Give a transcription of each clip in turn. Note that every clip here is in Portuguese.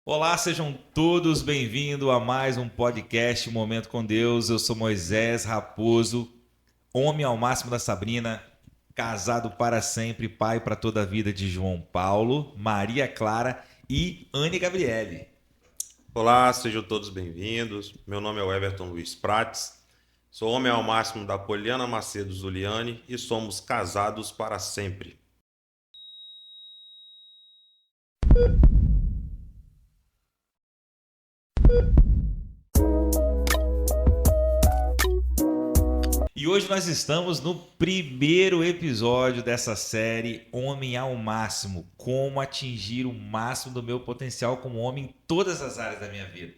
Olá, sejam todos bem-vindos a mais um podcast Momento com Deus. Eu sou Moisés Raposo, homem ao máximo da Sabrina, casado para sempre, pai para toda a vida de João Paulo, Maria Clara e Anne Gabriele. Olá, sejam todos bem-vindos. Meu nome é Everton Luiz Prates, sou homem ao máximo da Poliana Macedo Zuliani e somos casados para sempre. E hoje nós estamos no primeiro episódio dessa série Homem ao Máximo, como atingir o máximo do meu potencial como homem em todas as áreas da minha vida.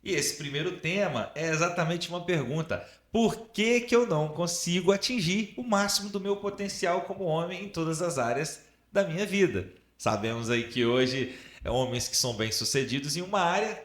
E esse primeiro tema é exatamente uma pergunta: por que eu não consigo atingir o máximo do meu potencial como homem em todas as áreas da minha vida? Sabemos aí que hoje homens que são bem-sucedidos em uma área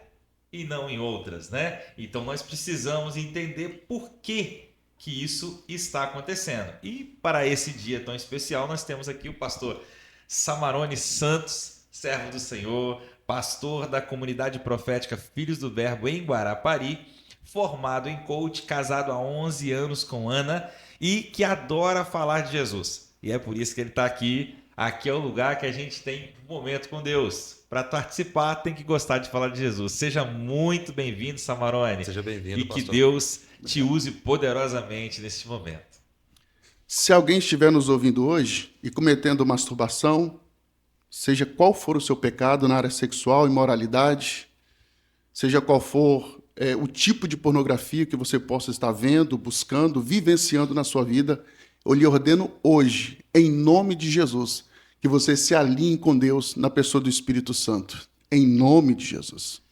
e não em outras, né? Então nós precisamos entender por que isso está acontecendo. E para esse dia tão especial, nós temos aqui o pastor Samarone Santos, servo do Senhor, pastor da comunidade profética Filhos do Verbo em Guarapari, formado em coach, casado há 11 anos com Ana e que adora falar de Jesus. E é por isso que ele está aqui. Aqui é o lugar que a gente tem um momento com Deus. Para participar, tem que gostar de falar de Jesus. Seja muito bem-vindo, Samarone. Seja bem-vindo, e que pastor. Deus te use poderosamente neste momento. Se alguém estiver nos ouvindo hoje e cometendo masturbação, seja qual for o seu pecado na área sexual, imoralidade, seja qual for o tipo de pornografia que você possa estar vendo, buscando, vivenciando na sua vida, eu lhe ordeno hoje, em nome de Jesus, que você se alinhe com Deus na pessoa do Espírito Santo. Em nome de Jesus.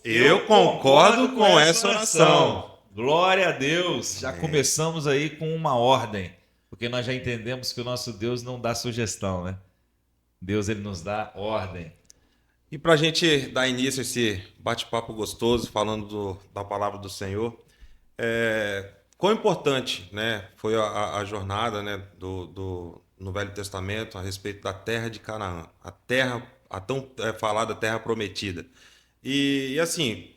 Eu concordo com essa oração. Glória a Deus. Já começamos aí com uma ordem, porque nós já entendemos que o nosso Deus não dá sugestão, né? Deus, ele nos dá ordem. E para a gente dar início a esse bate-papo gostoso, falando da palavra do Senhor, quão importante, né, foi a jornada, né, no Velho Testamento a respeito da terra de Canaã, a tão falada terra prometida. E assim,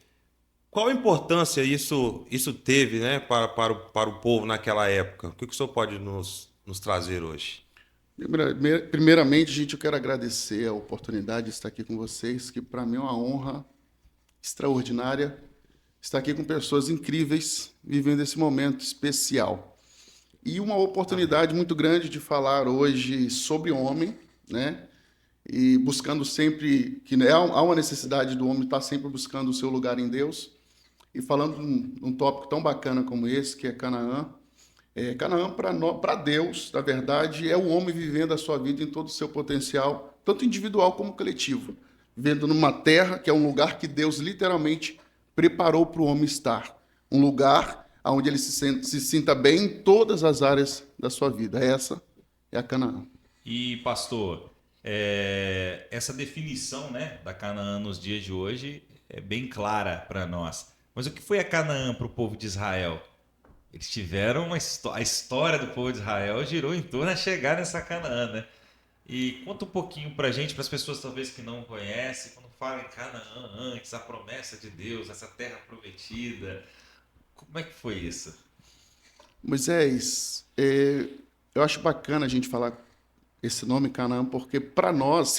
qual a importância isso teve, né, para o povo naquela época? O que o senhor pode nos trazer hoje? Primeiramente, gente, eu quero agradecer a oportunidade de estar aqui com vocês, que para mim é uma honra extraordinária estar aqui com pessoas incríveis, vivendo esse momento especial. E uma oportunidade muito grande de falar hoje sobre homem, né? E buscando sempre, há uma necessidade do homem estar sempre buscando o seu lugar em Deus. E falando num tópico tão bacana como esse, que é Canaã. Canaã, para Deus, na verdade, é o homem vivendo a sua vida em todo o seu potencial, tanto individual como coletivo. Vivendo numa terra que é um lugar que Deus literalmente preparou para o homem estar. Um lugar onde ele se sinta bem em todas as áreas da sua vida. Essa é a Canaã. E, pastor, essa definição, né, da Canaã nos dias de hoje é bem clara para nós. Mas o que foi a Canaã para o povo de Israel? Eles tiveram a história do povo de Israel girou em torno a chegar nessa Canaã, né? E conta um pouquinho pra gente, para as pessoas talvez que não conhecem, quando falam em Canaã antes, a promessa de Deus, essa terra prometida, como é que foi isso? Moisés, eu acho bacana a gente falar esse nome Canaã, porque para nós,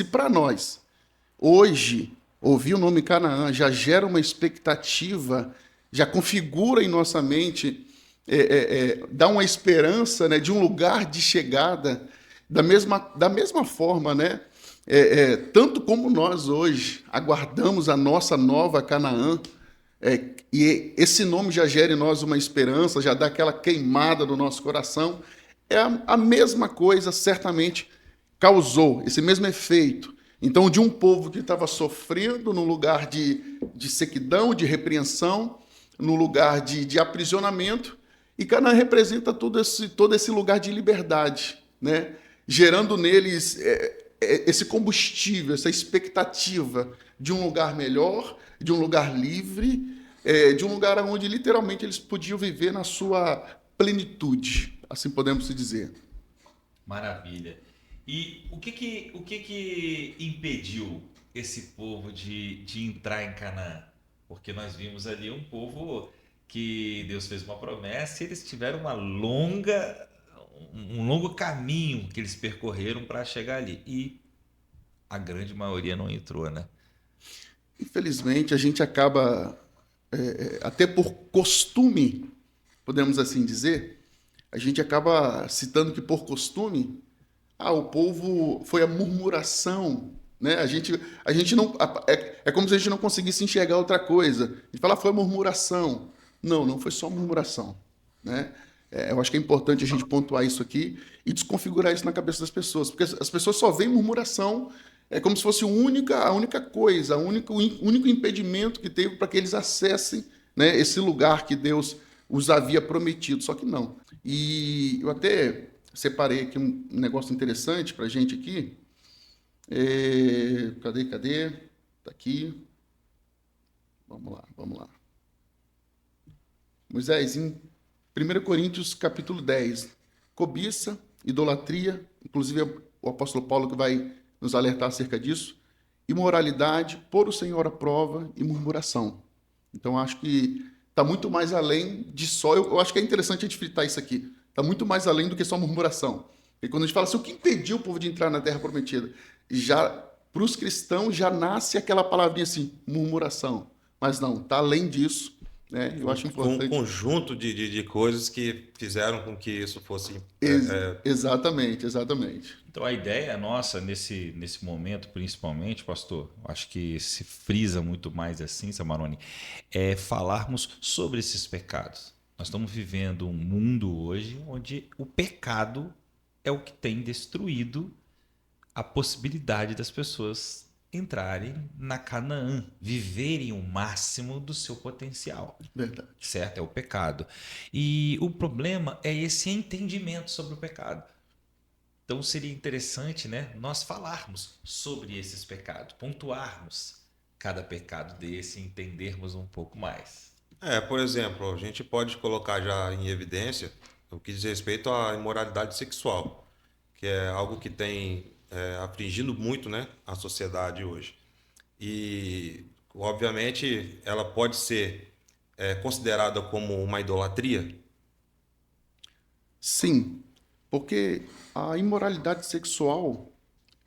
hoje, ouvir o nome Canaã já gera uma expectativa, já configura em nossa mente, dá uma esperança, né, de um lugar de chegada, da mesma forma, né? Tanto como nós hoje aguardamos a nossa nova Canaã, e esse nome já gera em nós uma esperança, já dá aquela queimada no nosso coração, a mesma coisa certamente causou esse mesmo efeito. Então, de um povo que estava sofrendo num lugar de sequidão, de repreensão, num lugar de aprisionamento, e Canaã representa todo esse lugar de liberdade, né? Gerando neles esse combustível, essa expectativa de um lugar melhor, de um lugar livre, de um lugar onde literalmente eles podiam viver na sua plenitude, assim podemos dizer. Maravilha. E o que que impediu esse povo de entrar em Canaã? Porque nós vimos ali um povo que Deus fez uma promessa e eles tiveram um longo caminho que eles percorreram para chegar ali. E a grande maioria não entrou, né? Infelizmente, a gente acaba, até por costume, podemos assim dizer, a gente acaba citando que por costume, o povo foi a murmuração, né? A gente não, é como se a gente não conseguisse enxergar outra coisa. A gente fala, foi murmuração. Não, não foi só murmuração, né? Eu acho que é importante a gente pontuar isso aqui e desconfigurar isso na cabeça das pessoas, porque as pessoas só veem murmuração como se fosse a única coisa, o único impedimento que teve para que eles acessem, né, esse lugar que Deus os havia prometido, só que não. E eu até separei aqui um negócio interessante para a gente aqui. Cadê? Tá aqui. Vamos lá. Moisés, em 1 Coríntios capítulo 10, cobiça, idolatria, inclusive é o apóstolo Paulo que vai nos alertar acerca disso, imoralidade, pôr o Senhor à prova e murmuração. Então, acho que está muito mais além de só... Eu acho que é interessante a gente fritar isso aqui. Está muito mais além do que só murmuração. E quando a gente fala assim, o que impediu o povo de entrar na Terra Prometida? Já, para os cristãos, já nasce aquela palavrinha assim, murmuração. Mas não, está além disso. Né? Eu acho importante. Um conjunto de coisas que fizeram com que isso fosse... Exatamente. Então a ideia nossa nesse momento, principalmente, pastor, acho que se frisa muito mais assim, Samarone, é falarmos sobre esses pecados. Nós estamos vivendo um mundo hoje onde o pecado é o que tem destruído a possibilidade das pessoas entrarem na Canaã, viverem o máximo do seu potencial. Verdade. Certo? É o pecado. E o problema é esse entendimento sobre o pecado. Então seria interessante, né, nós falarmos sobre esses pecados, pontuarmos cada pecado desse e entendermos um pouco mais. Por exemplo, a gente pode colocar já em evidência o que diz respeito à imoralidade sexual, que é algo que tem afligindo muito, né, a sociedade hoje. E, obviamente, ela pode ser considerada como uma idolatria? Sim, porque a imoralidade sexual,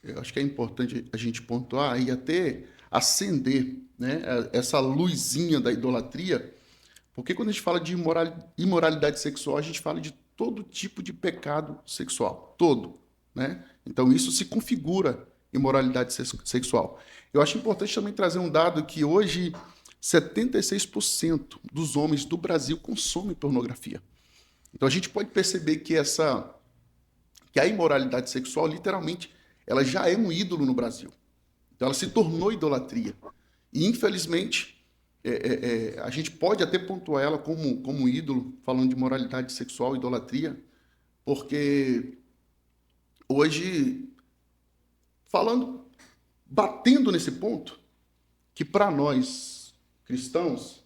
eu acho que é importante a gente pontuar e até acender, né, essa luzinha da idolatria, porque quando a gente fala de imoralidade sexual, a gente fala de todo tipo de pecado sexual, todo, né? Então isso se configura imoralidade sexual. Eu acho importante também trazer um dado que hoje 76% dos homens do Brasil consomem pornografia. Então a gente pode perceber que a imoralidade sexual, literalmente, ela já é um ídolo no Brasil. Então ela se tornou idolatria. E, infelizmente, a gente pode até pontuar ela como ídolo, falando de moralidade sexual, idolatria, porque hoje, batendo nesse ponto, que para nós, cristãos,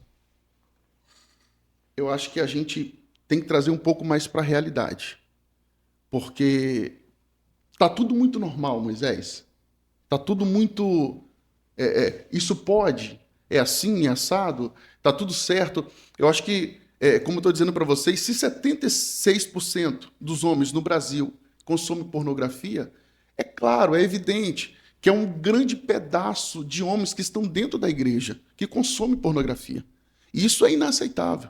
eu acho que a gente tem que trazer um pouco mais para a realidade. Porque está tudo muito normal, Moisés. Está tudo muito... isso pode, é assim, é assado, está tudo certo. Eu acho que, como eu estou dizendo para vocês, se 76% dos homens no Brasil consomem pornografia, é claro, é evidente que é um grande pedaço de homens que estão dentro da igreja que consomem pornografia. E isso é inaceitável.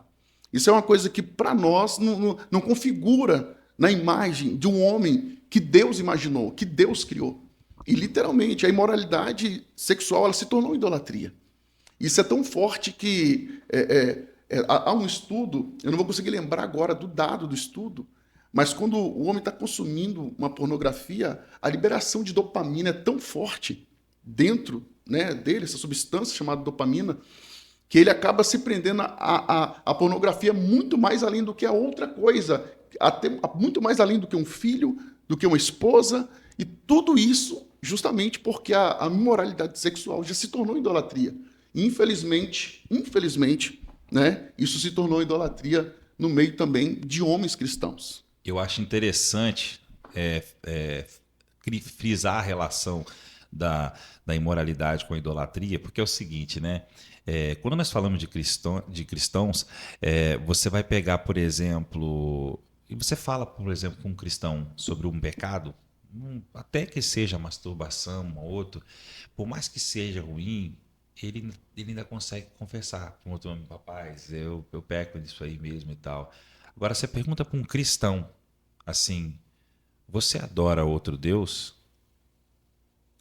Isso é uma coisa que, para nós, não configura na imagem de um homem que Deus imaginou, que Deus criou. E, literalmente, a imoralidade sexual ela se tornou idolatria. Isso é tão forte que há um estudo, eu não vou conseguir lembrar agora do dado do estudo, mas quando o homem está consumindo uma pornografia, a liberação de dopamina é tão forte dentro, né, dele, essa substância chamada dopamina, que ele acaba se prendendo a pornografia muito mais além do que a outra coisa, até muito mais além do que um filho, do que uma esposa, e tudo isso justamente porque a imoralidade sexual já se tornou idolatria. E, infelizmente, né, isso se tornou idolatria no meio também de homens cristãos. Eu acho interessante frisar a relação da imoralidade com a idolatria, porque é o seguinte, né? Quando nós falamos de cristãos, você vai pegar, por exemplo, e você fala, por exemplo, com um cristão sobre um pecado, até que seja masturbação, um outro, por mais que seja ruim, ele ainda consegue confessar com outro homem, rapaz, eu peco nisso aí mesmo e tal. Agora, você pergunta para um cristão, assim, você adora outro Deus?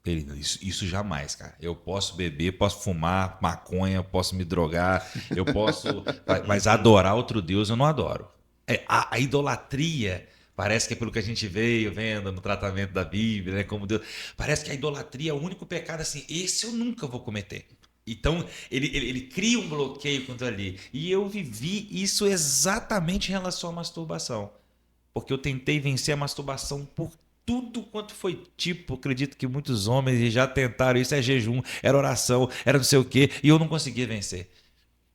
Ele, isso jamais, cara. Eu posso beber, posso fumar maconha, posso me drogar, eu posso. Mas adorar outro Deus eu não adoro. A idolatria, parece que é pelo que a gente veio vendo no tratamento da Bíblia, né? Como Deus. Parece que a idolatria é o único pecado assim, esse eu nunca vou cometer. Então, ele cria um bloqueio contra ali. E eu vivi isso exatamente em relação à masturbação. Porque eu tentei vencer a masturbação por tudo quanto foi tipo. Acredito que muitos homens já tentaram. Isso é jejum, era oração, era não sei o quê. E eu não conseguia vencer.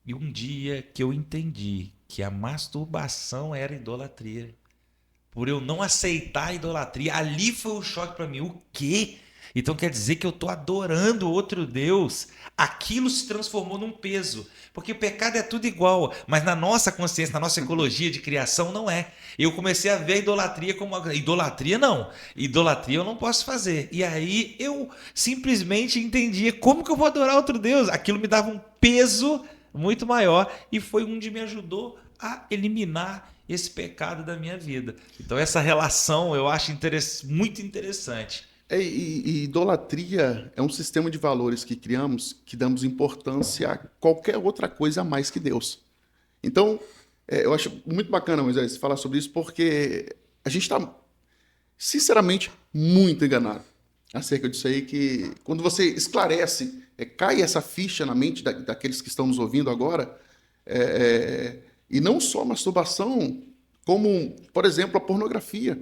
E um dia que eu entendi que a masturbação era idolatria. Por eu não aceitar a idolatria, ali foi o choque para mim. O quê? Então quer dizer que eu estou adorando outro Deus. Aquilo se transformou num peso. Porque o pecado é tudo igual, mas na nossa consciência, na nossa ecologia de criação, não é. Eu comecei a ver a idolatria como uma... Idolatria não. Idolatria eu não posso fazer. E aí eu simplesmente entendia como que eu vou adorar outro Deus. Aquilo me dava um peso muito maior e foi onde me ajudou a eliminar esse pecado da minha vida. Então essa relação eu acho muito interessante. E idolatria é um sistema de valores que criamos que damos importância a qualquer outra coisa a mais que Deus. Então, eu acho muito bacana, Moisés, falar sobre isso, porque a gente está, sinceramente, muito enganado acerca disso aí, que quando você esclarece, cai essa ficha na mente daqueles que estão nos ouvindo agora, e não só a masturbação, como, por exemplo, a pornografia.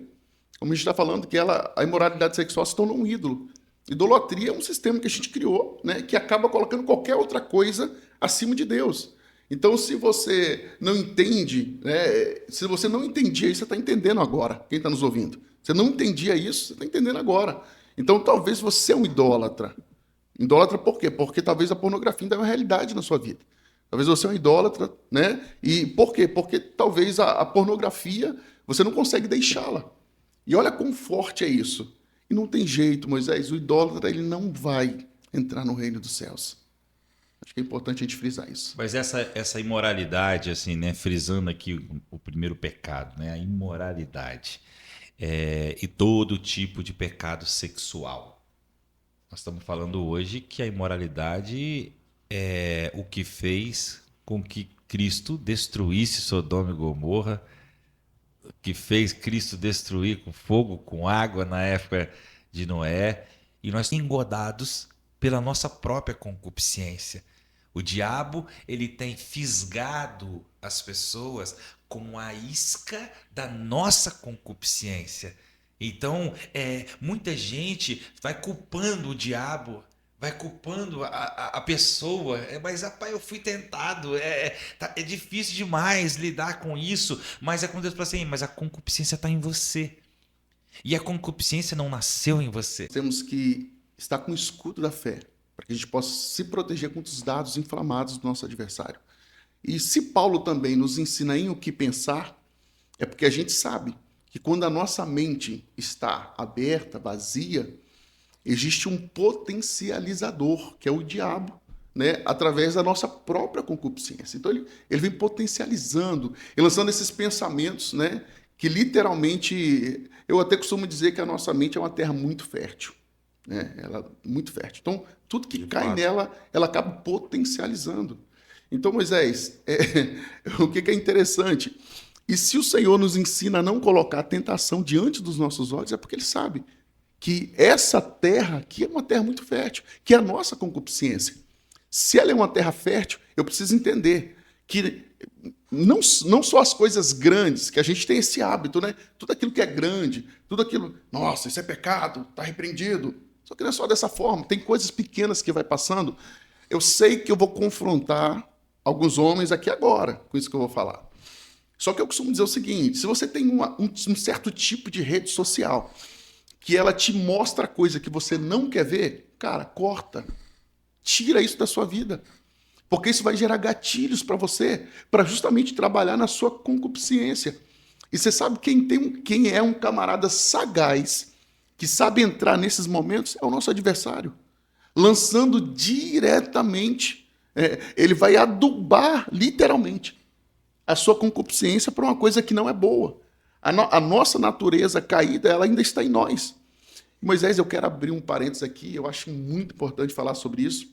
Como a gente está falando, que a imoralidade sexual se tornou um ídolo. Idolatria é um sistema que a gente criou, né, que acaba colocando qualquer outra coisa acima de Deus. Então, se você não entende, né, se você não entendia isso, você está entendendo agora, quem está nos ouvindo. Você não entendia isso, você está entendendo agora. Então, talvez você é um idólatra. Idólatra por quê? Porque talvez a pornografia ainda é uma realidade na sua vida. Talvez você é um idólatra, né? E por quê? Porque talvez a pornografia, você não consegue deixá-la. E olha quão forte é isso. E não tem jeito, Moisés, o idólatra ele não vai entrar no reino dos céus. Acho que é importante a gente frisar isso. Mas essa imoralidade, assim, né, frisando aqui o primeiro pecado, né, a imoralidade, e todo tipo de pecado sexual. Nós estamos falando hoje que a imoralidade é o que fez com que Cristo destruísse Sodoma e Gomorra, que fez Cristo destruir com fogo, com água na época de Noé, e nós engodados pela nossa própria concupiscência. O diabo, ele tem fisgado as pessoas com a isca da nossa concupiscência. Então, muita gente vai culpando o diabo, vai culpando a pessoa, mas rapaz, eu fui tentado, é difícil demais lidar com isso, mas é quando Deus fala assim, mas a concupiscência está em você, e a concupiscência não nasceu em você. Temos que estar com o escudo da fé, para que a gente possa se proteger contra os dados inflamados do nosso adversário. E se Paulo também nos ensina em o que pensar, é porque a gente sabe que quando a nossa mente está aberta, vazia, existe um potencializador, que é o diabo, né? Através da nossa própria concupiscência. Então, ele vem potencializando e lançando esses pensamentos, né? Que literalmente, eu até costumo dizer que a nossa mente é uma terra muito fértil. Né? Ela é muito fértil. Então, tudo que cai nela, ela acaba potencializando. Então, Moisés, o que é interessante? E se o Senhor nos ensina a não colocar a tentação diante dos nossos olhos, é porque Ele sabe que essa terra aqui é uma terra muito fértil, que é a nossa concupiscência. Se ela é uma terra fértil, eu preciso entender que não só as coisas grandes, que a gente tem esse hábito, né? Tudo aquilo que é grande, tudo aquilo, nossa, isso é pecado, está repreendido. Só que não é só dessa forma, tem coisas pequenas que vai passando. Eu sei que eu vou confrontar alguns homens aqui agora, com isso que eu vou falar. Só que eu costumo dizer o seguinte, se você tem um certo tipo de rede social, que ela te mostra coisa que você não quer ver, cara, corta. Tira isso da sua vida. Porque isso vai gerar gatilhos para você, para justamente trabalhar na sua concupiscência. E você sabe quem é um camarada sagaz, que sabe entrar nesses momentos, é o nosso adversário. Lançando diretamente, ele vai adubar, literalmente, a sua concupiscência para uma coisa que não é boa. A nossa natureza caída, ela ainda está em nós. Moisés, eu quero abrir um parênteses aqui, eu acho muito importante falar sobre isso,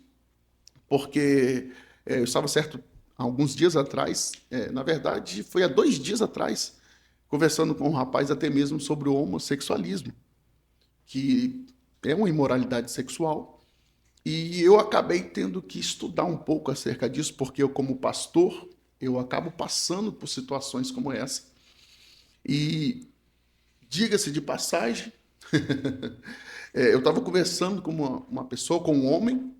porque eu estava certo há alguns dias atrás, na verdade foi há 2 dias atrás, conversando com um rapaz até mesmo sobre o homossexualismo, que é uma imoralidade sexual, e eu acabei tendo que estudar um pouco acerca disso, porque eu, como pastor, eu acabo passando por situações como essa. E, diga-se de passagem, eu estava conversando com uma pessoa, com um homem,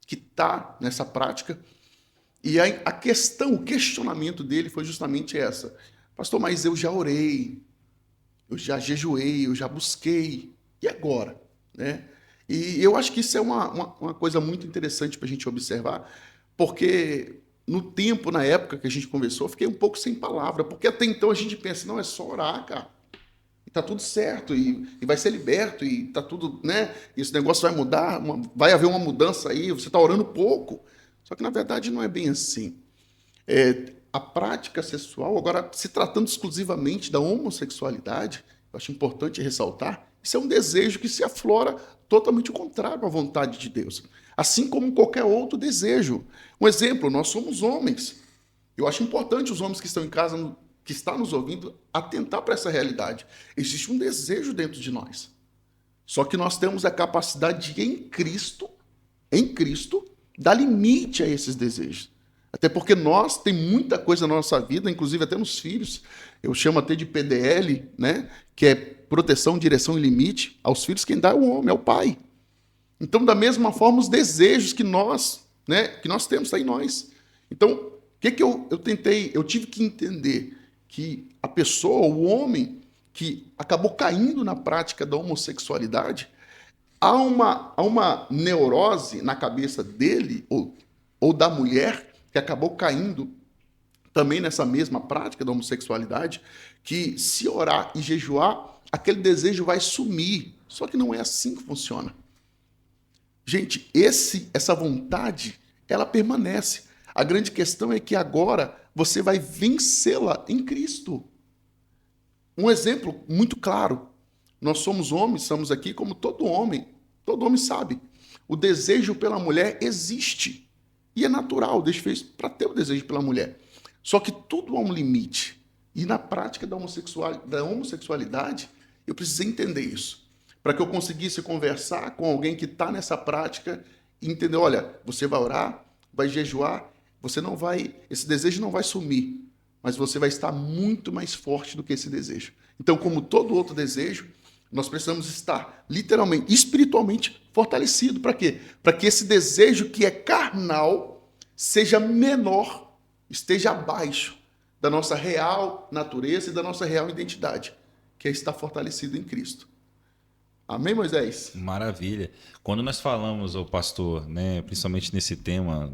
que está nessa prática, e a questão, o questionamento dele foi justamente essa. Pastor, mas eu já orei, eu já jejuei, eu já busquei, e agora? Né? E eu acho que isso é uma coisa muito interessante para a gente observar, porque no tempo, na época que a gente conversou, eu fiquei um pouco sem palavra, porque até então a gente pensa, não, é só orar, cara, e tá tudo certo, e vai ser liberto, e tá tudo, né? Esse negócio vai mudar, vai haver uma mudança aí, você está orando pouco. Só que, na verdade, não é bem assim. A prática sexual, agora, se tratando exclusivamente da homossexualidade, eu acho importante ressaltar, isso é um desejo que se aflora totalmente o contrário à vontade de Deus. Assim como qualquer outro desejo. Um exemplo, nós somos homens. Eu acho importante os homens que estão em casa, que estão nos ouvindo, atentar para essa realidade. Existe um desejo dentro de nós. Só que nós temos a capacidade de, em Cristo, dar limite a esses desejos. Até porque nós tem muita coisa na nossa vida, inclusive até nos filhos. Eu chamo até de PDL, né? Que é proteção, direção e limite. Aos filhos quem dá é o homem, é o pai. Então, da mesma forma, os desejos que nós temos está em nós. Então, o que eu tive que entender? Que a pessoa, o homem, que acabou caindo na prática da homossexualidade, há uma neurose na cabeça dele, ou da mulher, que acabou caindo também nessa mesma prática da homossexualidade, que se orar e jejuar, aquele desejo vai sumir. Só que não é assim que funciona. Gente, essa vontade, ela permanece. A grande questão é que agora você vai vencê-la em Cristo. Um exemplo muito claro. Nós somos homens, estamos aqui como todo homem sabe. O desejo pela mulher existe. E é natural, Deus fez para ter o desejo pela mulher. Só que tudo há um limite. E na prática da homossexualidade, eu precisei entender isso. Para que eu conseguisse conversar com alguém que está nessa prática e entender, olha, você vai orar, vai jejuar, esse desejo não vai sumir, mas você vai estar muito mais forte do que esse desejo. Então, como todo outro desejo, nós precisamos estar literalmente, espiritualmente fortalecido. Para quê? Para que esse desejo que é carnal seja menor, esteja abaixo da nossa real natureza e da nossa real identidade, que é estar fortalecido em Cristo. Amém, Moisés? Maravilha. Quando nós falamos, ô pastor, né, principalmente nesse tema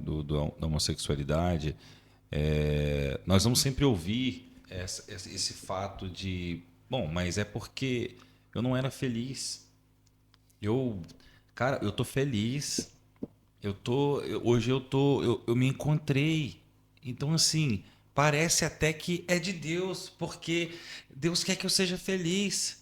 da homossexualidade, nós vamos sempre ouvir esse fato de, bom, mas é porque eu não era feliz. Cara, eu tô feliz. Hoje eu me encontrei. Então, assim, parece até que é de Deus, porque Deus quer que eu seja feliz.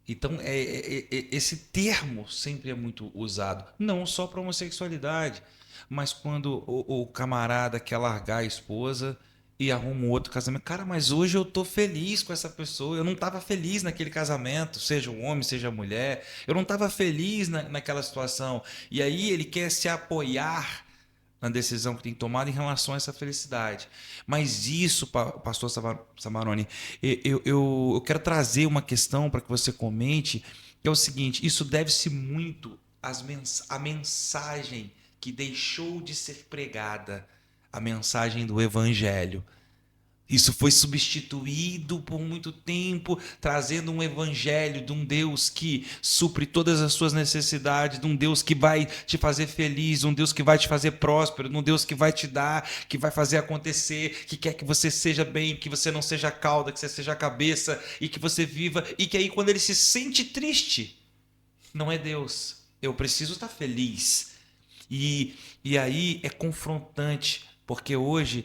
Então, esse termo sempre é muito usado, não só para homossexualidade, mas quando o camarada quer largar a esposa e arruma um outro casamento. Cara, mas hoje eu tô feliz com essa pessoa, eu não estava feliz naquele casamento, seja um homem, seja mulher, eu não estava feliz naquela situação. E aí ele quer se apoiar na decisão que tem tomado em relação a essa felicidade. Mas isso, pastor Samarone, eu quero trazer uma questão para que você comente, que é o seguinte: isso deve-se muito à mensagem que deixou de ser pregada, a mensagem do evangelho. Isso foi substituído por muito tempo, trazendo um evangelho de um Deus que supre todas as suas necessidades, de um Deus que vai te fazer feliz, de um Deus que vai te fazer próspero, de um Deus que vai te dar, que vai fazer acontecer, que quer que você seja bem, que você não seja a cauda, que você seja a cabeça e que você viva. E que aí quando ele se sente triste, não é Deus. Eu preciso estar feliz. E aí é confrontante. Porque hoje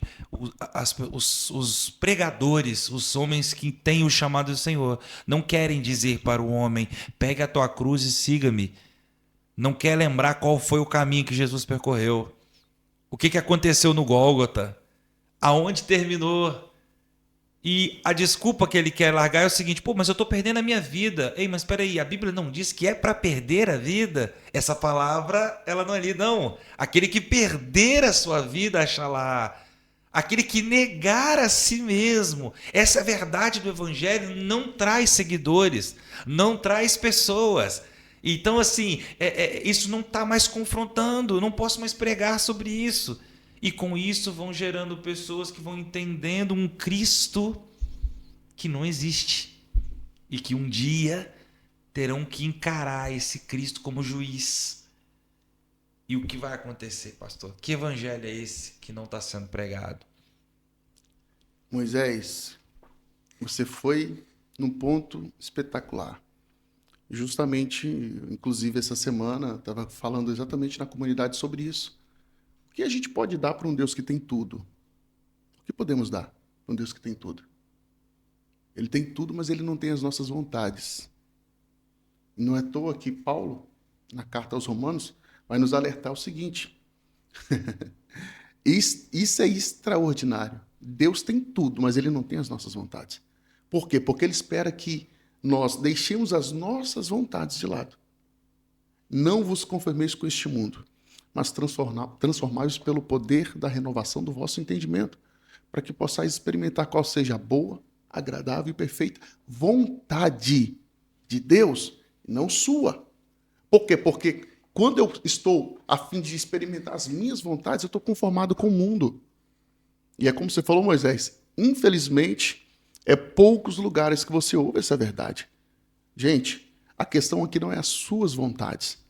os pregadores, os homens que têm o chamado do Senhor, não querem dizer para o homem, pegue a tua cruz e siga-me. Não quer lembrar qual foi o caminho que Jesus percorreu. O que aconteceu no Gólgota. Aonde terminou. E a desculpa que ele quer largar é o seguinte, pô, mas eu estou perdendo a minha vida. Ei, mas espera aí, a Bíblia não diz que é para perder a vida? Essa palavra, ela não é ali, não. Aquele que perder a sua vida, achará. Aquele que negar a si mesmo. Essa verdade do Evangelho não traz seguidores, não traz pessoas. Então, assim, isso não está mais confrontando, não posso mais pregar sobre isso. E com isso vão gerando pessoas que vão entendendo um Cristo que não existe. E que um dia terão que encarar esse Cristo como juiz. E o que vai acontecer, pastor? Que evangelho é esse que não está sendo pregado? Moisés, você foi num ponto espetacular. Justamente, inclusive essa semana, estava falando exatamente na comunidade sobre isso. O que a gente pode dar para um Deus que tem tudo? O que podemos dar para um Deus que tem tudo? Ele tem tudo, mas ele não tem as nossas vontades. E não é à toa que Paulo, na carta aos Romanos, vai nos alertar o seguinte. Isso é extraordinário. Deus tem tudo, mas ele não tem as nossas vontades. Por quê? Porque ele espera que nós deixemos as nossas vontades de lado. Não vos conformeis com este mundo, mas transformai-vos pelo poder da renovação do vosso entendimento, para que possais experimentar qual seja a boa, agradável e perfeita vontade de Deus, não sua. Por quê? Porque quando eu estou a fim de experimentar as minhas vontades, eu estou conformado com o mundo. E é como você falou, Moisés, infelizmente, é poucos lugares que você ouve essa verdade. Gente, a questão aqui não é as suas vontades.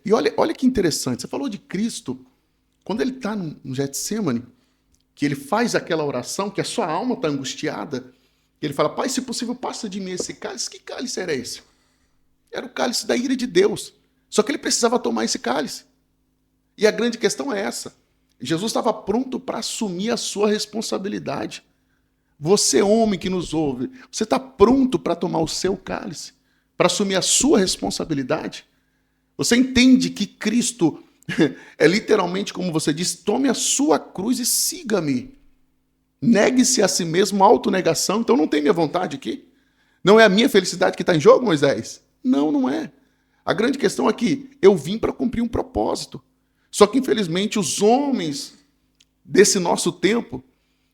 E olha que interessante, você falou de Cristo, quando ele está no Getsêmani, que ele faz aquela oração, que a sua alma está angustiada, ele fala, Pai, se possível, passa de mim esse cálice. Que cálice era esse? Era o cálice da ira de Deus. Só que ele precisava tomar esse cálice. E a grande questão é essa. Jesus estava pronto para assumir a sua responsabilidade. Você, homem que nos ouve, você está pronto para tomar o seu cálice? Para assumir a sua responsabilidade? Você entende que Cristo é literalmente, como você diz, tome a sua cruz e siga-me. Negue-se a si mesmo, autonegação. Então não tem minha vontade aqui? Não é a minha felicidade que está em jogo, Moisés? Não, não é. A grande questão é que eu vim para cumprir um propósito. Só que, infelizmente, os homens desse nosso tempo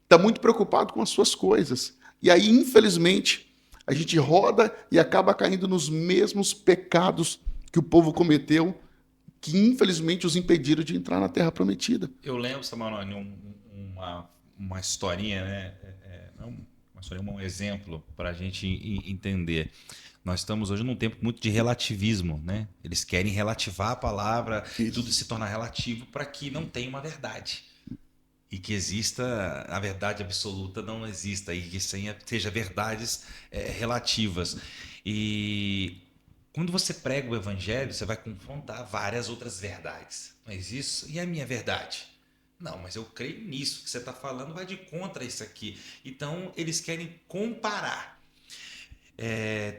estão muito preocupados com as suas coisas. E aí, infelizmente, a gente roda e acaba caindo nos mesmos pecados que o povo cometeu, que, infelizmente, os impediram de entrar na Terra Prometida. Eu lembro, Samarone, uma historinha, né? Uma historinha, um exemplo para a gente entender. Nós estamos hoje num tempo muito de relativismo, né? Eles querem relativar a palavra, tudo se torna relativo para que não tenha uma verdade. E que exista, a verdade absoluta não exista, e que seja verdades relativas. E quando você prega o evangelho, você vai confrontar várias outras verdades. Mas isso, e a minha verdade? Não, mas eu creio nisso que você está falando, vai de contra isso aqui. Então, eles querem comparar.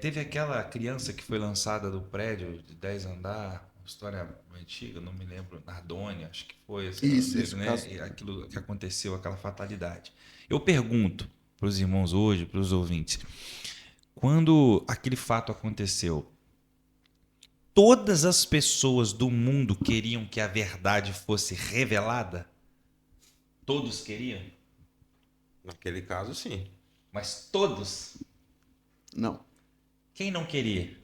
Teve aquela criança que foi lançada do prédio de 10 andares, uma história antiga, não me lembro, Nardônia, acho que foi. Isso, né? Aquilo que aconteceu, aquela fatalidade. Eu pergunto para os irmãos hoje, para os ouvintes, quando aquele fato aconteceu, todas as pessoas do mundo queriam que a verdade fosse revelada? Todos queriam? Naquele caso, sim. Mas todos? Não. Quem não queria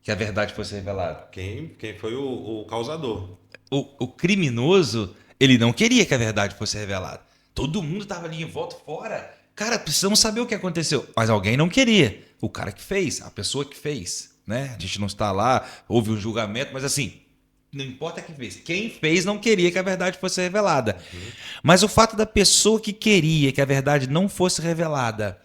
que a verdade fosse revelada? Quem foi o causador? O criminoso, ele não queria que a verdade fosse revelada. Todo mundo tava ali em volta, fora. Cara, precisamos saber o que aconteceu. Mas alguém não queria. O cara que fez, a pessoa que fez, né? A gente não está lá, houve um julgamento, mas assim, não importa quem fez. Quem fez não queria que a verdade fosse revelada. Mas o fato da pessoa que queria que a verdade não fosse revelada,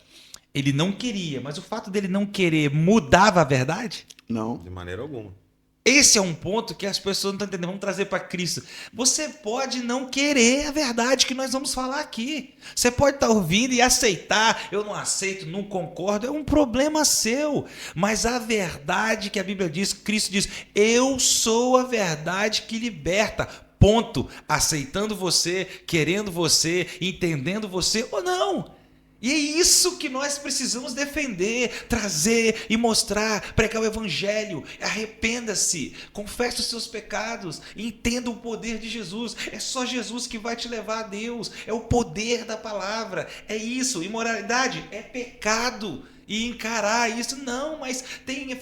ele não queria, mas o fato dele não querer mudava a verdade? Não. De maneira alguma. Esse é um ponto que as pessoas não estão entendendo. Vamos trazer para Cristo. Você pode não querer a verdade que nós vamos falar aqui. Você pode estar ouvindo e aceitar. Eu não aceito, não concordo. É um problema seu. Mas a verdade que a Bíblia diz, Cristo diz, eu sou a verdade que liberta. Ponto. Aceitando você, querendo você, entendendo você ou não. E é isso que nós precisamos defender, trazer e mostrar, pregar o evangelho. Arrependa-se, confesse os seus pecados, entenda o poder de Jesus. É só Jesus que vai te levar a Deus, é o poder da palavra. É isso, imoralidade é pecado. E encarar isso, não, mas tem a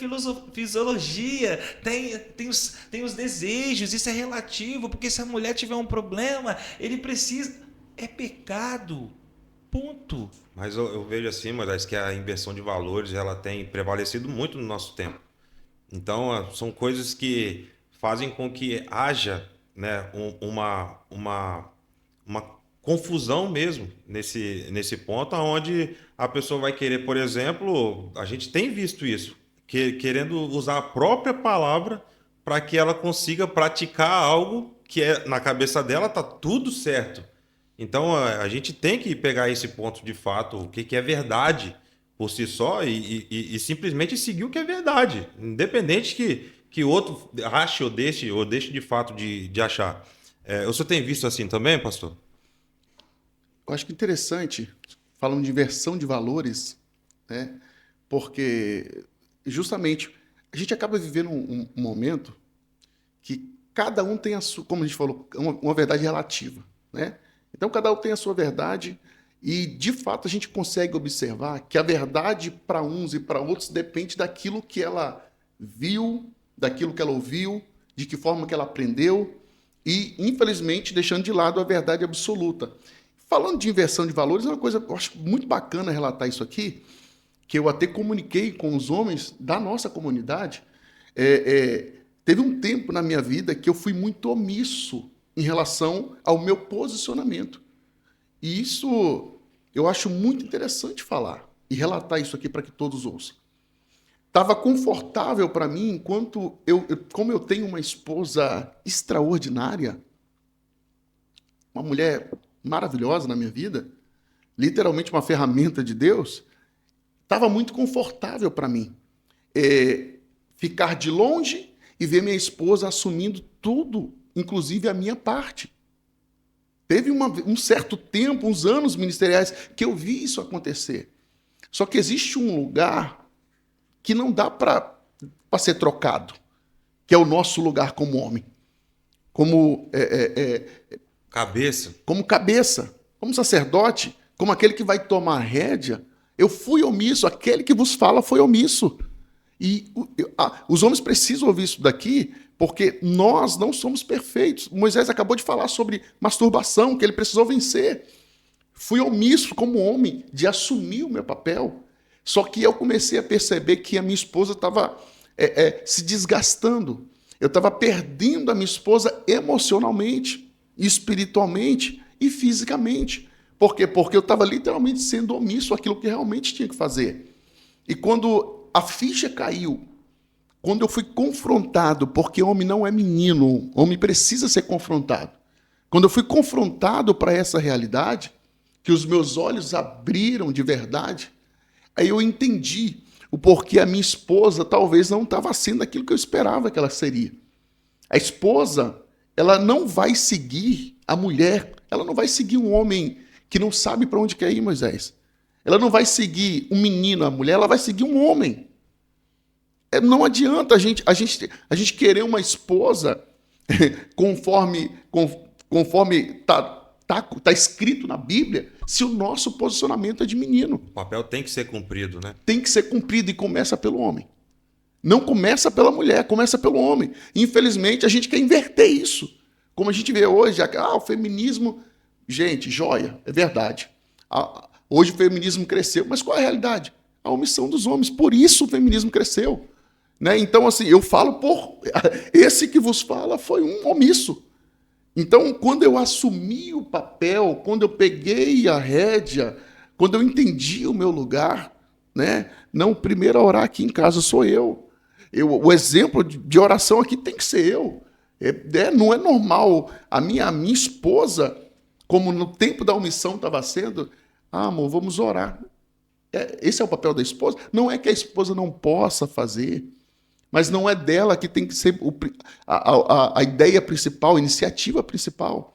fisiologia, tem os desejos, isso é relativo, porque se a mulher tiver um problema, ele precisa... É pecado. Ponto. Mas eu vejo assim, Moisés, que a inversão de valores ela tem prevalecido muito no nosso tempo. Então, são coisas que fazem com que haja, né, uma confusão mesmo nesse ponto, onde a pessoa vai querer, por exemplo, a gente tem visto isso, querendo usar a própria palavra para que ela consiga praticar algo que na cabeça dela está tudo certo. Então, a gente tem que pegar esse ponto de fato, o que é verdade por si só, e simplesmente seguir o que é verdade, independente que o outro ache ou deixe de fato de achar. O senhor tem visto assim também, pastor? Eu acho que interessante, falando de inversão de valores, né? Porque justamente a gente acaba vivendo um momento que cada um tem a sua, como a gente falou, uma verdade relativa, né? Então, cada um tem a sua verdade e, de fato, a gente consegue observar que a verdade para uns e para outros depende daquilo que ela viu, daquilo que ela ouviu, de que forma que ela aprendeu e, infelizmente, deixando de lado a verdade absoluta. Falando de inversão de valores, é uma coisa que eu acho muito bacana relatar isso aqui, que eu até comuniquei com os homens da nossa comunidade. Teve um tempo na minha vida que eu fui muito omisso em relação ao meu posicionamento. E isso eu acho muito interessante falar e relatar isso aqui para que todos ouçam. Estava confortável para mim enquanto como eu tenho uma esposa extraordinária, uma mulher maravilhosa na minha vida, literalmente uma ferramenta de Deus, estava muito confortável para mim ficar de longe e ver minha esposa assumindo tudo, inclusive a minha parte. Teve um certo tempo, uns anos ministeriais, que eu vi isso acontecer. Só que existe um lugar que não dá para ser trocado, que é o nosso lugar como homem. Cabeça. Como cabeça, como sacerdote, como aquele que vai tomar a rédea. Eu fui omisso, aquele que vos fala foi omisso. E os homens precisam ouvir isso daqui, porque nós não somos perfeitos. Moisés acabou de falar sobre masturbação, que ele precisou vencer. Fui omisso como homem de assumir o meu papel. Só que eu comecei a perceber que a minha esposa estava se desgastando. Eu estava perdendo a minha esposa emocionalmente, espiritualmente e fisicamente. Por quê? Porque eu estava literalmente sendo omisso àquilo que realmente tinha que fazer. E quando a ficha caiu, quando eu fui confrontado, porque homem não é menino, homem precisa ser confrontado. Quando eu fui confrontado para essa realidade, que os meus olhos abriram de verdade, aí eu entendi o porquê a minha esposa talvez não estava sendo aquilo que eu esperava que ela seria. A esposa, ela não vai seguir a mulher, ela não vai seguir um homem que não sabe para onde quer ir, Moisés. Ela não vai seguir um menino, a mulher, ela vai seguir um homem. Não adianta a gente querer uma esposa conforme tá escrito na Bíblia, se o nosso posicionamento é de menino. O papel tem que ser cumprido, né? Tem que ser cumprido e começa pelo homem. Não começa pela mulher, começa pelo homem. Infelizmente, a gente quer inverter isso. Como a gente vê hoje, o feminismo gente, joia, é verdade. Hoje o feminismo cresceu, mas qual é a realidade? A omissão dos homens. Por isso o feminismo cresceu. Né? Então, assim, eu falo por... Esse que vos fala foi um omisso. Então, quando eu assumi o papel, quando eu peguei a rédea, quando eu entendi o meu lugar, né? Não, o primeiro a orar aqui em casa sou eu. O exemplo de oração aqui tem que ser eu. Não é normal. A minha esposa, como no tempo da omissão estava sendo, amor, vamos orar. Esse é o papel da esposa. Não é que a esposa não possa fazer, mas não é dela que tem que ser a ideia principal, a iniciativa principal.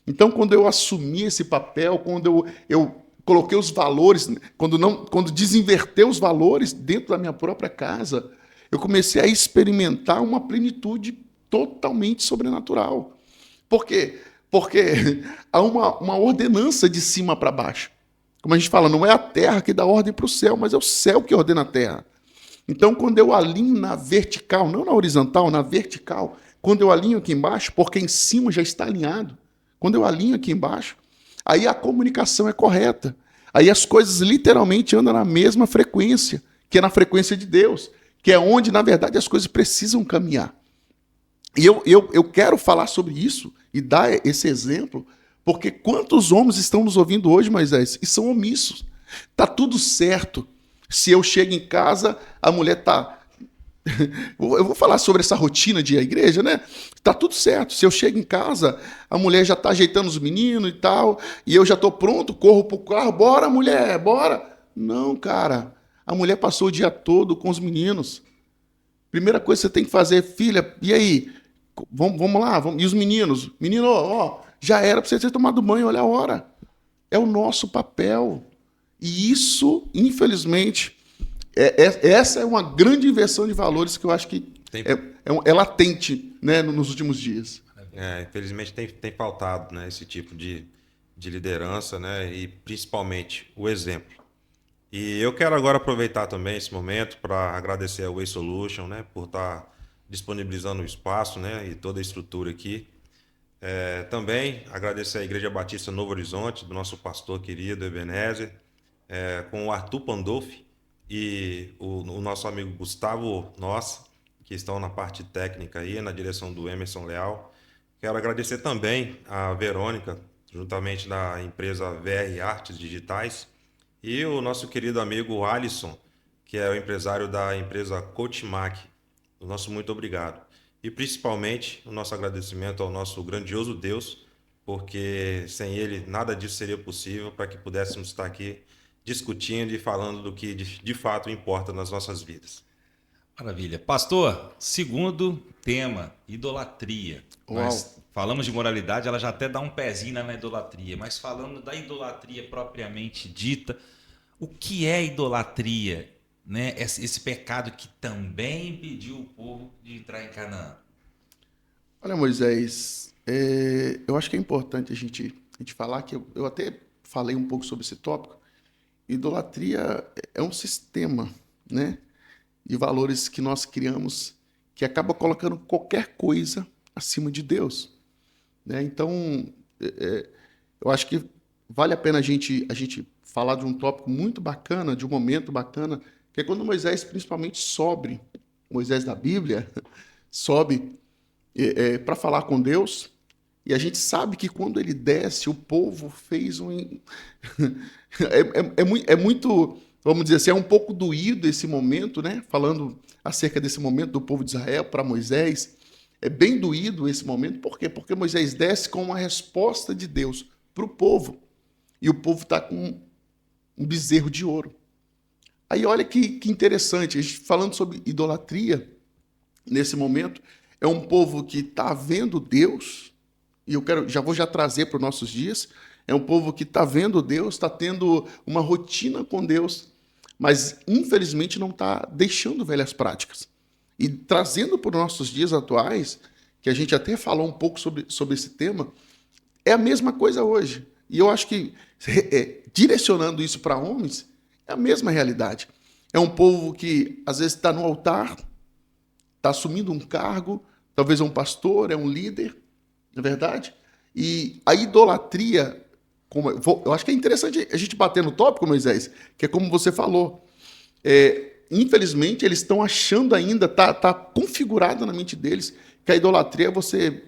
Então, quando eu assumi esse papel, quando eu coloquei os valores, quando desinverteu os valores dentro da minha própria casa, eu comecei a experimentar uma plenitude totalmente sobrenatural. Por quê? Porque há uma ordenança de cima para baixo. Como a gente fala, não é a terra que dá ordem para o céu, mas é o céu que ordena a terra. Então, quando eu alinho na vertical, não na horizontal, na vertical, quando eu alinho aqui embaixo, porque em cima já está alinhado, quando eu alinho aqui embaixo, aí a comunicação é correta. Aí as coisas literalmente andam na mesma frequência, que é na frequência de Deus, que é onde, na verdade, as coisas precisam caminhar. E eu quero falar sobre isso e dar esse exemplo, porque quantos homens estão nos ouvindo hoje, Moisés, e são omissos. Está tudo certo. Se eu chego em casa, a mulher está... Eu vou falar sobre essa rotina de igreja, né? Está tudo certo. Se eu chego em casa, a mulher já está ajeitando os meninos e tal, e eu já estou pronto, corro para o carro, bora, mulher, bora. Não, cara. A mulher passou o dia todo com os meninos. Primeira coisa que você tem que fazer, filha, e aí? Vamos lá, vamos. E os meninos? Menino, ó, já era para você ter tomado banho, olha a hora. É o nosso papel. E isso, infelizmente, essa é uma grande inversão de valores que eu acho que é latente, né, nos últimos dias. Infelizmente tem faltado, né, esse tipo de liderança, né, e principalmente o exemplo. E eu quero agora aproveitar também esse momento para agradecer a Way Solution, né, por estar disponibilizando o espaço, né, e toda a estrutura aqui. Também agradecer à Igreja Batista Novo Horizonte, do nosso pastor querido Ebenezer, com o Arthur Pandolfi e o nosso amigo Gustavo Nossa, que estão na parte técnica aí, na direção do Emerson Leal. Quero agradecer também a Verônica, juntamente da empresa VR Artes Digitais, e o nosso querido amigo Alisson, que é o empresário da empresa Coachmac. O nosso muito obrigado. E principalmente o nosso agradecimento ao nosso grandioso Deus, porque sem Ele nada disso seria possível, para que pudéssemos estar aqui discutindo e falando do que de fato importa nas nossas vidas. Maravilha. Pastor, segundo tema, idolatria. Uau. Nós falamos de moralidade, ela já até dá um pezinho na idolatria, mas falando da idolatria propriamente dita, o que é idolatria? Né? Esse pecado que também impediu o povo de entrar em Canaã. Olha, Moisés, eu acho que é importante a gente falar que eu até falei um pouco sobre esse tópico. Idolatria é um sistema, né, de valores que nós criamos que acaba colocando qualquer coisa acima de Deus. Né? Então, eu acho que vale a pena a gente falar de um tópico muito bacana, de um momento bacana, que é quando Moisés principalmente sobe, Moisés da Bíblia, sobe para falar com Deus, e a gente sabe que quando ele desce, o povo fez é muito, vamos dizer assim, é um pouco doído esse momento, né? Falando acerca desse momento do povo de Israel para Moisés, é bem doído esse momento, por quê? Porque Moisés desce com uma resposta de Deus para o povo, e o povo está com um bezerro de ouro. Aí olha que interessante, a gente falando sobre idolatria, nesse momento, é um povo que está vendo Deus, e eu já vou trazer para os nossos dias, é um povo que está vendo Deus, está tendo uma rotina com Deus, mas infelizmente não está deixando velhas práticas. E trazendo para os nossos dias atuais, que a gente até falou um pouco sobre esse tema, é a mesma coisa hoje. E eu acho que, direcionando isso para homens, é a mesma realidade. É um povo que, às vezes, está no altar, está assumindo um cargo, talvez é um pastor, é um líder, não é verdade? E a idolatria, Eu acho que é interessante a gente bater no tópico, Moisés, que é como você falou. Infelizmente, eles estão achando ainda, tá configurado na mente deles, que a idolatria é você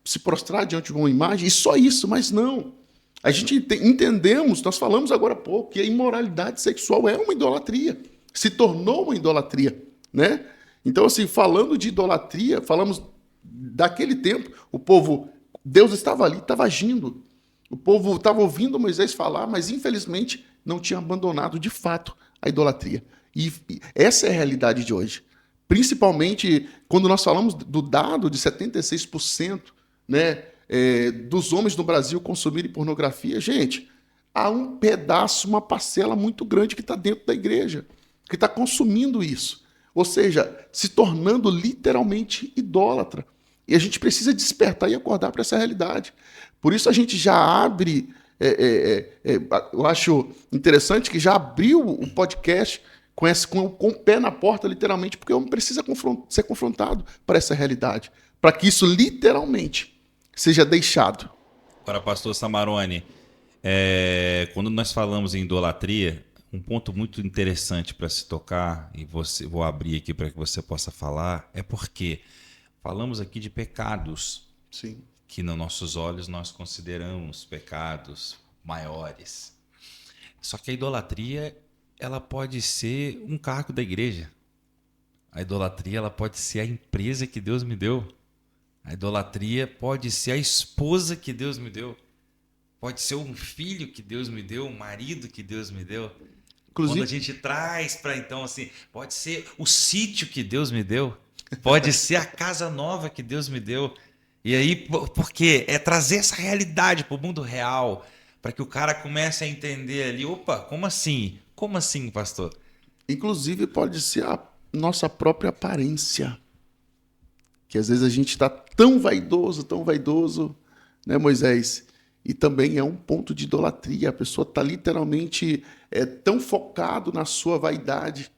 se prostrar diante de uma imagem, e só isso, mas não. A gente entendemos, nós falamos agora há pouco, que a imoralidade sexual é uma idolatria, se tornou uma idolatria, né? Então, assim, falando de idolatria, falamos daquele tempo, o povo, Deus estava ali, estava agindo, o povo estava ouvindo Moisés falar, mas infelizmente não tinha abandonado de fato a idolatria. E essa é a realidade de hoje. Principalmente quando nós falamos do dado de 76%, né, dos homens no Brasil consumirem pornografia. Gente, há um pedaço, uma parcela muito grande que está dentro da igreja, que está consumindo isso. Ou seja, se tornando literalmente idólatra. E a gente precisa despertar e acordar para essa realidade. Por isso a gente já abre, eu acho interessante que já abriu o podcast com o pé na porta, literalmente, porque o homem precisa ser confrontado para essa realidade, para que isso literalmente seja deixado. Agora, pastor Samarone, quando nós falamos em idolatria, um ponto muito interessante para se tocar, e vou abrir aqui para que você possa falar, é porque falamos aqui de pecados. Sim. Que nos nossos olhos nós consideramos pecados maiores. Só que a idolatria, ela pode ser um cargo da igreja. A idolatria, ela pode ser a empresa que Deus me deu. A idolatria pode ser a esposa que Deus me deu. Pode ser um filho que Deus me deu, um marido que Deus me deu. Inclusive, quando a gente traz para, então, assim, pode ser o sítio que Deus me deu. Pode ser a casa nova que Deus me deu. E aí, por quê? É trazer essa realidade para o mundo real, para que o cara comece a entender ali, opa, como assim? Como assim, pastor? Inclusive, pode ser a nossa própria aparência. Que às vezes a gente está tão vaidoso, né, Moisés? E também é um ponto de idolatria. A pessoa está literalmente tão focado na sua vaidade.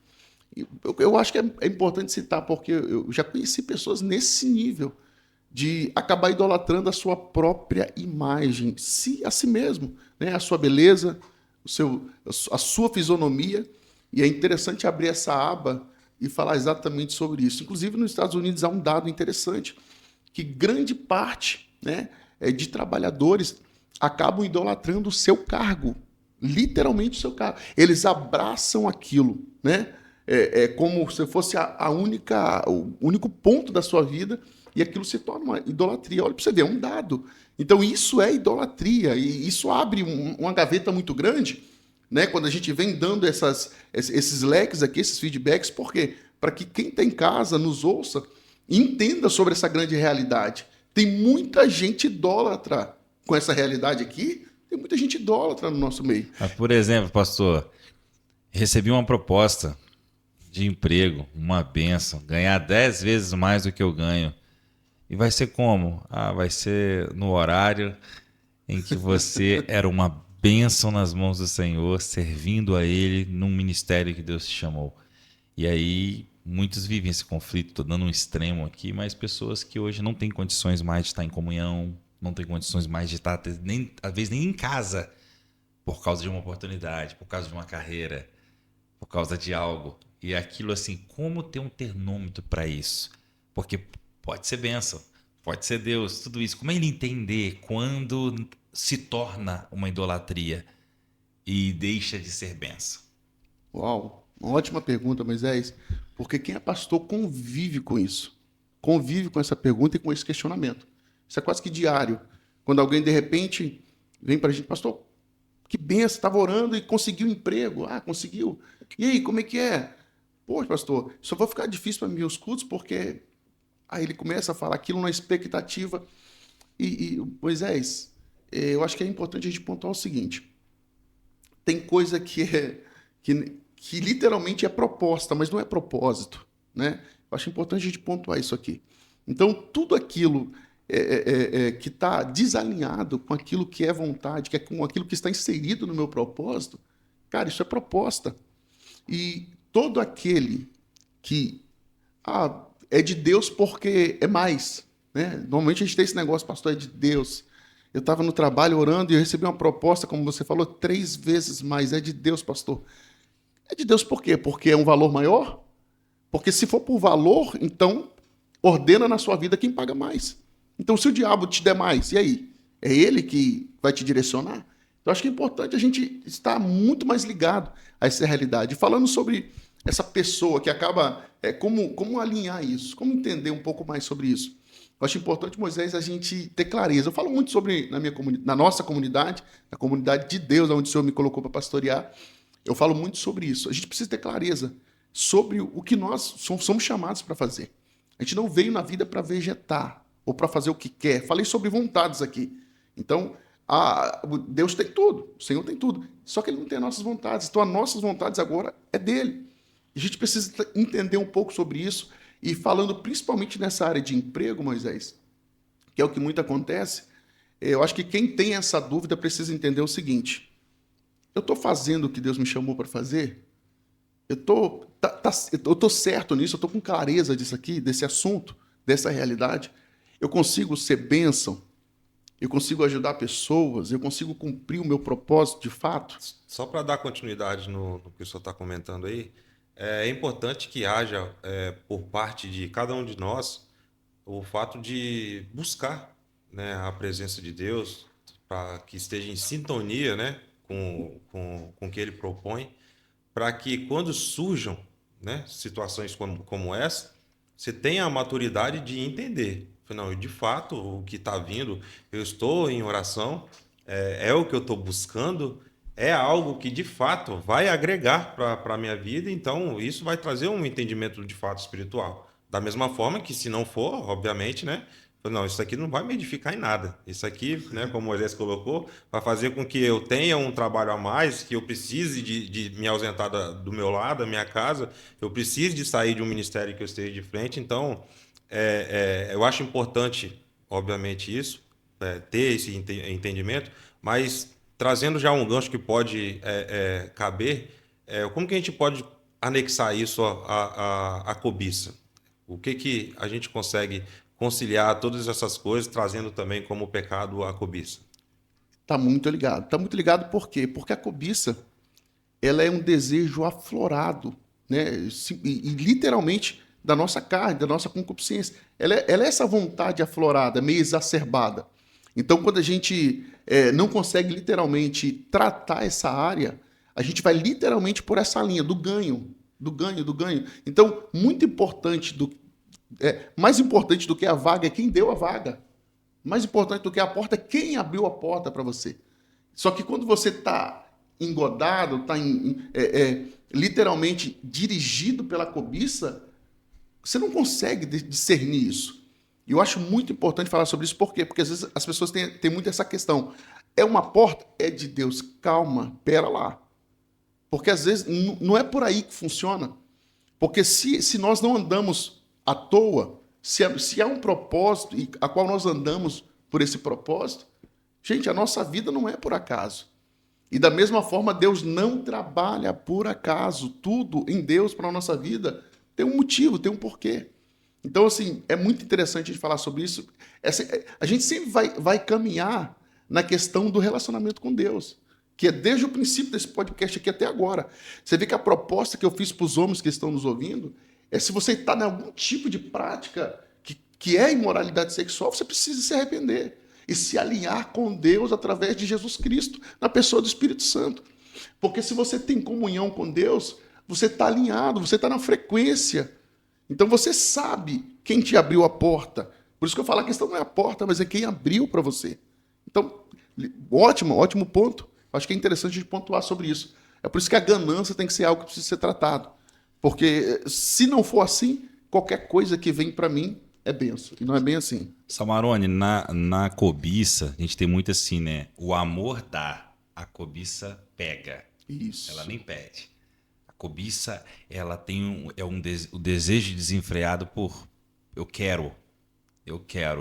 Eu acho que é importante citar, porque eu já conheci pessoas nesse nível, de acabar idolatrando a sua própria imagem, a si mesmo, né? A sua beleza, a sua fisionomia. E é interessante abrir essa aba e falar exatamente sobre isso. Inclusive, nos Estados Unidos há um dado interessante, que grande parte, né, de trabalhadores acabam idolatrando o seu cargo, literalmente o seu cargo. Eles abraçam aquilo, né? Como se fosse o único ponto da sua vida, e aquilo se torna uma idolatria. Olha para você ver, é um dado. Então, isso é idolatria, e isso abre uma gaveta muito grande, né? Quando a gente vem dando esses leques aqui, esses feedbacks, por quê? Para que quem está em casa nos ouça e entenda sobre essa grande realidade. Tem muita gente idólatra com essa realidade aqui, tem muita gente idólatra no nosso meio. Por exemplo, pastor, recebi uma proposta de emprego, uma bênção, ganhar 10 vezes mais do que eu ganho. E vai ser como? Vai ser no horário em que você era uma bênção nas mãos do Senhor, servindo a Ele num ministério que Deus te chamou. E aí, muitos vivem esse conflito, estou dando um extremo aqui, mas pessoas que hoje não têm condições mais de estar em comunhão, não têm condições mais de estar, às vezes, nem em casa, por causa de uma oportunidade, por causa de uma carreira, por causa de algo. E aquilo assim, como ter um termômetro para isso? Porque pode ser bênção, pode ser Deus, tudo isso. Como é ele entender quando se torna uma idolatria e deixa de ser bênção? Uau, uma ótima pergunta, Moisés. Porque quem é pastor convive com isso. Convive com essa pergunta e com esse questionamento. Isso é quase que diário. Quando alguém, de repente, vem para a gente, pastor, que benção, estava orando e conseguiu emprego. Conseguiu. E aí, como é que é? Poxa, pastor, só vai ficar difícil para mim os cultos, porque... Aí ele começa a falar aquilo na expectativa. E Moisés, eu acho que é importante a gente pontuar o seguinte. Tem coisa que literalmente é proposta, mas não é propósito, né? Eu acho importante a gente pontuar isso aqui. Então, tudo aquilo que está desalinhado com aquilo que é vontade, que é com aquilo que está inserido no meu propósito, cara, isso é proposta. E todo aquele que... é de Deus porque é mais, né? Normalmente a gente tem esse negócio, pastor, é de Deus. Eu estava no trabalho orando e eu recebi uma proposta, como você falou, 3 vezes mais. É de Deus, pastor. É de Deus por quê? Porque é um valor maior? Porque se for por valor, então ordena na sua vida quem paga mais. Então, se o diabo te der mais, e aí? É ele que vai te direcionar? Então, acho que é importante a gente estar muito mais ligado a essa realidade. Falando sobre essa pessoa que acaba... como alinhar isso? Como entender um pouco mais sobre isso? Eu acho importante, Moisés, a gente ter clareza. Eu falo muito sobre, na nossa comunidade, na comunidade de Deus, onde o Senhor me colocou para pastorear, eu falo muito sobre isso. A gente precisa ter clareza sobre o que nós somos chamados para fazer. A gente não veio na vida para vegetar ou para fazer o que quer. Falei sobre vontades aqui. Então, Deus tem tudo, o Senhor tem tudo. Só que Ele não tem as nossas vontades. Então, as nossas vontades agora é dele. A gente precisa entender um pouco sobre isso. E falando principalmente nessa área de emprego, Moisés, que é o que muito acontece, eu acho que quem tem essa dúvida precisa entender o seguinte: eu estou fazendo o que Deus me chamou para fazer? Eu estou certo nisso? Eu estou com clareza disso aqui, desse assunto, dessa realidade? Eu consigo ser bênção? Eu consigo ajudar pessoas? Eu consigo cumprir o meu propósito de fato? Só para dar continuidade no que o senhor está comentando aí, é importante que haja, por parte de cada um de nós, o fato de buscar, né, a presença de Deus, para que esteja em sintonia, né, com o que Ele propõe, para que quando surjam, né, situações como essa, você tenha a maturidade de entender. Não, de fato, o que está vindo, eu estou em oração, é o que eu estou buscando, é algo que de fato vai agregar para a minha vida, então isso vai trazer um entendimento de fato espiritual. Da mesma forma que, se não for, obviamente, né? Não, isso aqui não vai me edificar em nada. Isso aqui, né, como Moisés colocou, vai fazer com que eu tenha um trabalho a mais, que eu precise de me ausentar do meu lado, da minha casa, eu precise de sair de um ministério que eu esteja de frente. Então, eu acho importante, obviamente, isso, ter esse entendimento, mas trazendo já um gancho que pode caber, como que a gente pode anexar isso à cobiça? O que a gente consegue conciliar todas essas coisas, trazendo também como pecado a cobiça? Está muito ligado. Está muito ligado por quê? Porque a cobiça, ela é um desejo aflorado, né? E literalmente da nossa carne, da nossa concupiscência. Ela é essa vontade aflorada, meio exacerbada. Então, quando a gente não consegue literalmente tratar essa área, a gente vai literalmente por essa linha do ganho, do ganho, do ganho. Então, muito importante, mais importante do que a vaga é quem deu a vaga. Mais importante do que a porta é quem abriu a porta para você. Só que quando você está engodado, está literalmente dirigido pela cobiça, você não consegue discernir isso. E eu acho muito importante falar sobre isso. Por quê? Porque às vezes as pessoas têm muito essa questão. É uma porta? É de Deus. Calma, pera lá. Porque às vezes não é por aí que funciona. Porque se nós não andamos à toa, se há um propósito e a qual nós andamos por esse propósito, gente, a nossa vida não é por acaso. E da mesma forma, Deus não trabalha por acaso. Tudo em Deus para a nossa vida tem um motivo, tem um porquê. Então, assim, é muito interessante a gente falar sobre isso. A gente sempre vai caminhar na questão do relacionamento com Deus, que é desde o princípio desse podcast aqui até agora. Você vê que a proposta que eu fiz para os homens que estão nos ouvindo é: se você está em algum tipo de prática que é imoralidade sexual, você precisa se arrepender e se alinhar com Deus através de Jesus Cristo, na pessoa do Espírito Santo. Porque se você tem comunhão com Deus, você está alinhado, você está na frequência. Então você sabe quem te abriu a porta. Por isso que eu falo, a questão não é a porta, mas é quem abriu para você. Então, ótimo ponto. Acho que é interessante a gente pontuar sobre isso. É por isso que a ganância tem que ser algo que precisa ser tratado. Porque se não for assim, qualquer coisa que vem para mim é benção. E não é bem assim. Samarone, na cobiça, a gente tem muito assim, né? O amor dá, a cobiça pega. Isso. Ela nem pede. A cobiça, ela tem o desejo desenfreado por eu quero.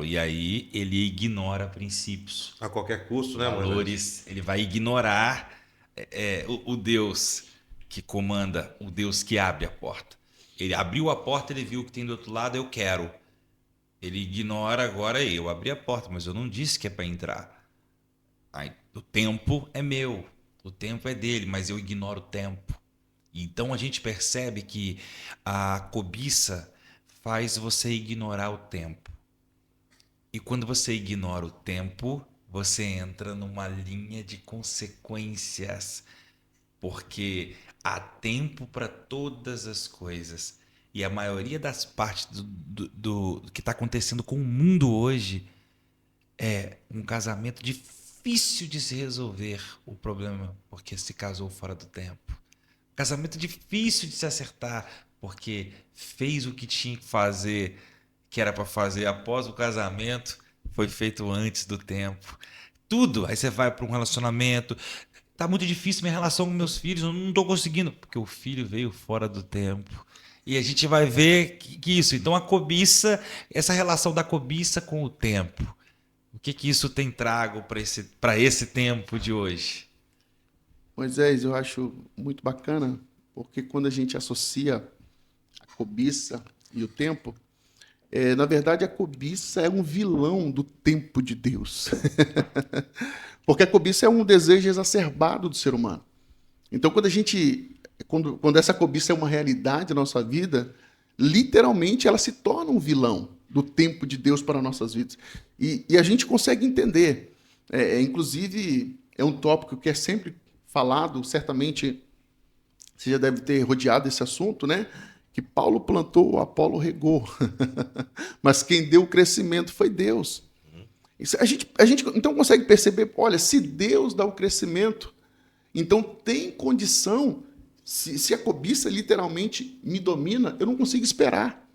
E aí ele ignora princípios. A qualquer custo, né, valores. Ele vai ignorar o Deus que comanda, o Deus que abre a porta. Ele abriu a porta, ele viu o que tem do outro lado, eu quero. Ele ignora agora, eu abri a porta, mas eu não disse que é para entrar. o tempo é meu, o tempo é dele, mas eu ignoro o tempo. Então a gente percebe que a cobiça faz você ignorar o tempo. E quando você ignora o tempo, você entra numa linha de consequências, porque há tempo para todas as coisas. E a maioria das partes do que está acontecendo com o mundo hoje é um casamento difícil de se resolver o problema, porque se casou fora do tempo. Casamento difícil de se acertar, porque fez o que tinha que fazer, que era para fazer após o casamento, foi feito antes do tempo. Tudo. Aí você vai para um relacionamento. Tá muito difícil minha relação com meus filhos, eu não estou conseguindo, porque o filho veio fora do tempo. E a gente vai ver que isso. Então a cobiça, essa relação da cobiça com o tempo. O que isso tem trago para esse tempo de hoje? Moisés, eu acho muito bacana, porque quando a gente associa a cobiça e o tempo, na verdade a cobiça é um vilão do tempo de Deus. Porque a cobiça é um desejo exacerbado do ser humano. Então, quando essa cobiça é uma realidade na nossa vida, literalmente ela se torna um vilão do tempo de Deus para nossas vidas. E a gente consegue entender. Inclusive, é um tópico que é sempre falado, certamente você já deve ter rodeado esse assunto, né? Que Paulo plantou, Apolo regou. Mas quem deu o crescimento foi Deus. A gente então consegue perceber, olha, se Deus dá o crescimento, então tem condição, se a cobiça literalmente me domina, eu não consigo esperar.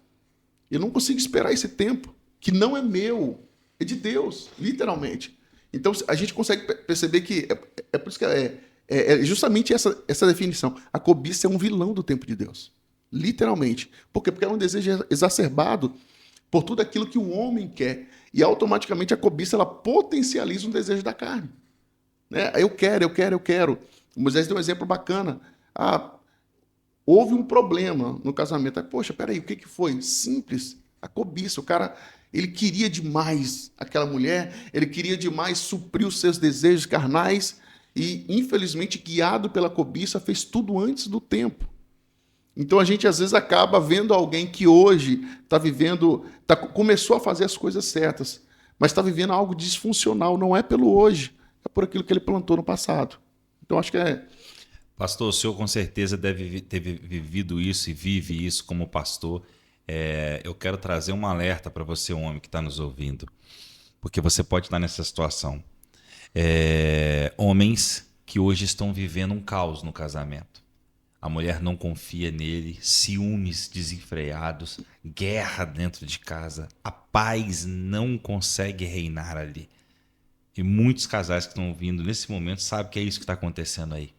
Eu não consigo esperar esse tempo, que não é meu, é de Deus, literalmente. Então a gente consegue perceber que é por isso que é justamente essa definição. A cobiça é um vilão do tempo de Deus, literalmente. Por quê? Porque é um desejo exacerbado por tudo aquilo que o homem quer. E automaticamente a cobiça ela potencializa um desejo da carne. Né? Eu quero. O Moisés deu um exemplo bacana. Houve um problema no casamento. Poxa, peraí, o que foi? Simples, a cobiça. O cara, ele queria demais aquela mulher, ele queria demais suprir os seus desejos carnais e, infelizmente, guiado pela cobiça, fez tudo antes do tempo. Então a gente às vezes acaba vendo alguém que hoje está vivendo, começou a fazer as coisas certas, mas está vivendo algo disfuncional. Não é pelo hoje, é por aquilo que ele plantou no passado. Então acho que Pastor, o senhor com certeza deve ter vivido isso e vive isso como pastor. Eu quero trazer um alerta para você, homem que está nos ouvindo, porque você pode estar nessa situação. Homens que hoje estão vivendo um caos no casamento. A mulher não confia nele, ciúmes desenfreados, guerra dentro de casa. A paz não consegue reinar ali. E muitos casais que estão ouvindo nesse momento sabem que é isso que está acontecendo aí.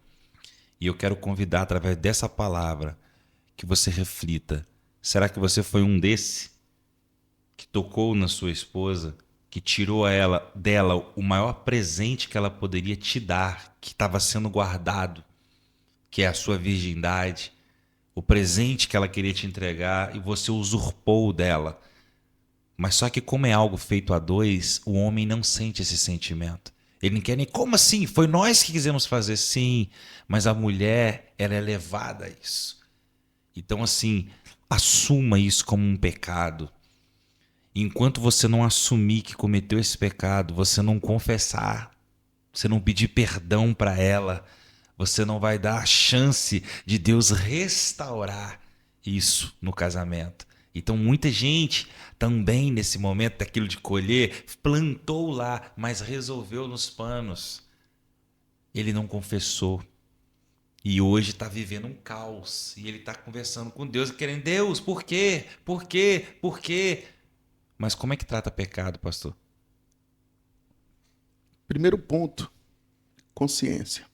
E eu quero convidar, através dessa palavra, que você reflita. Será que você foi um desse que tocou na sua esposa, que tirou dela o maior presente que ela poderia te dar, que estava sendo guardado, que é a sua virgindade, o presente que ela queria te entregar e você usurpou dela. Mas só que como é algo feito a dois, o homem não sente esse sentimento. Ele não quer nem, como assim? Foi nós que quisemos fazer, sim, mas a mulher, ela é levada a isso. Então assim, assuma isso como um pecado. Enquanto você não assumir que cometeu esse pecado, você não confessar, você não pedir perdão para ela, você não vai dar a chance de Deus restaurar isso no casamento. Então muita gente também nesse momento daquilo de colher, plantou lá, mas resolveu nos panos. Ele não confessou. E hoje está vivendo um caos. E ele está conversando com Deus, querendo, Deus, por quê? Por quê? Por quê? Mas como é que trata pecado, pastor? Primeiro ponto, consciência.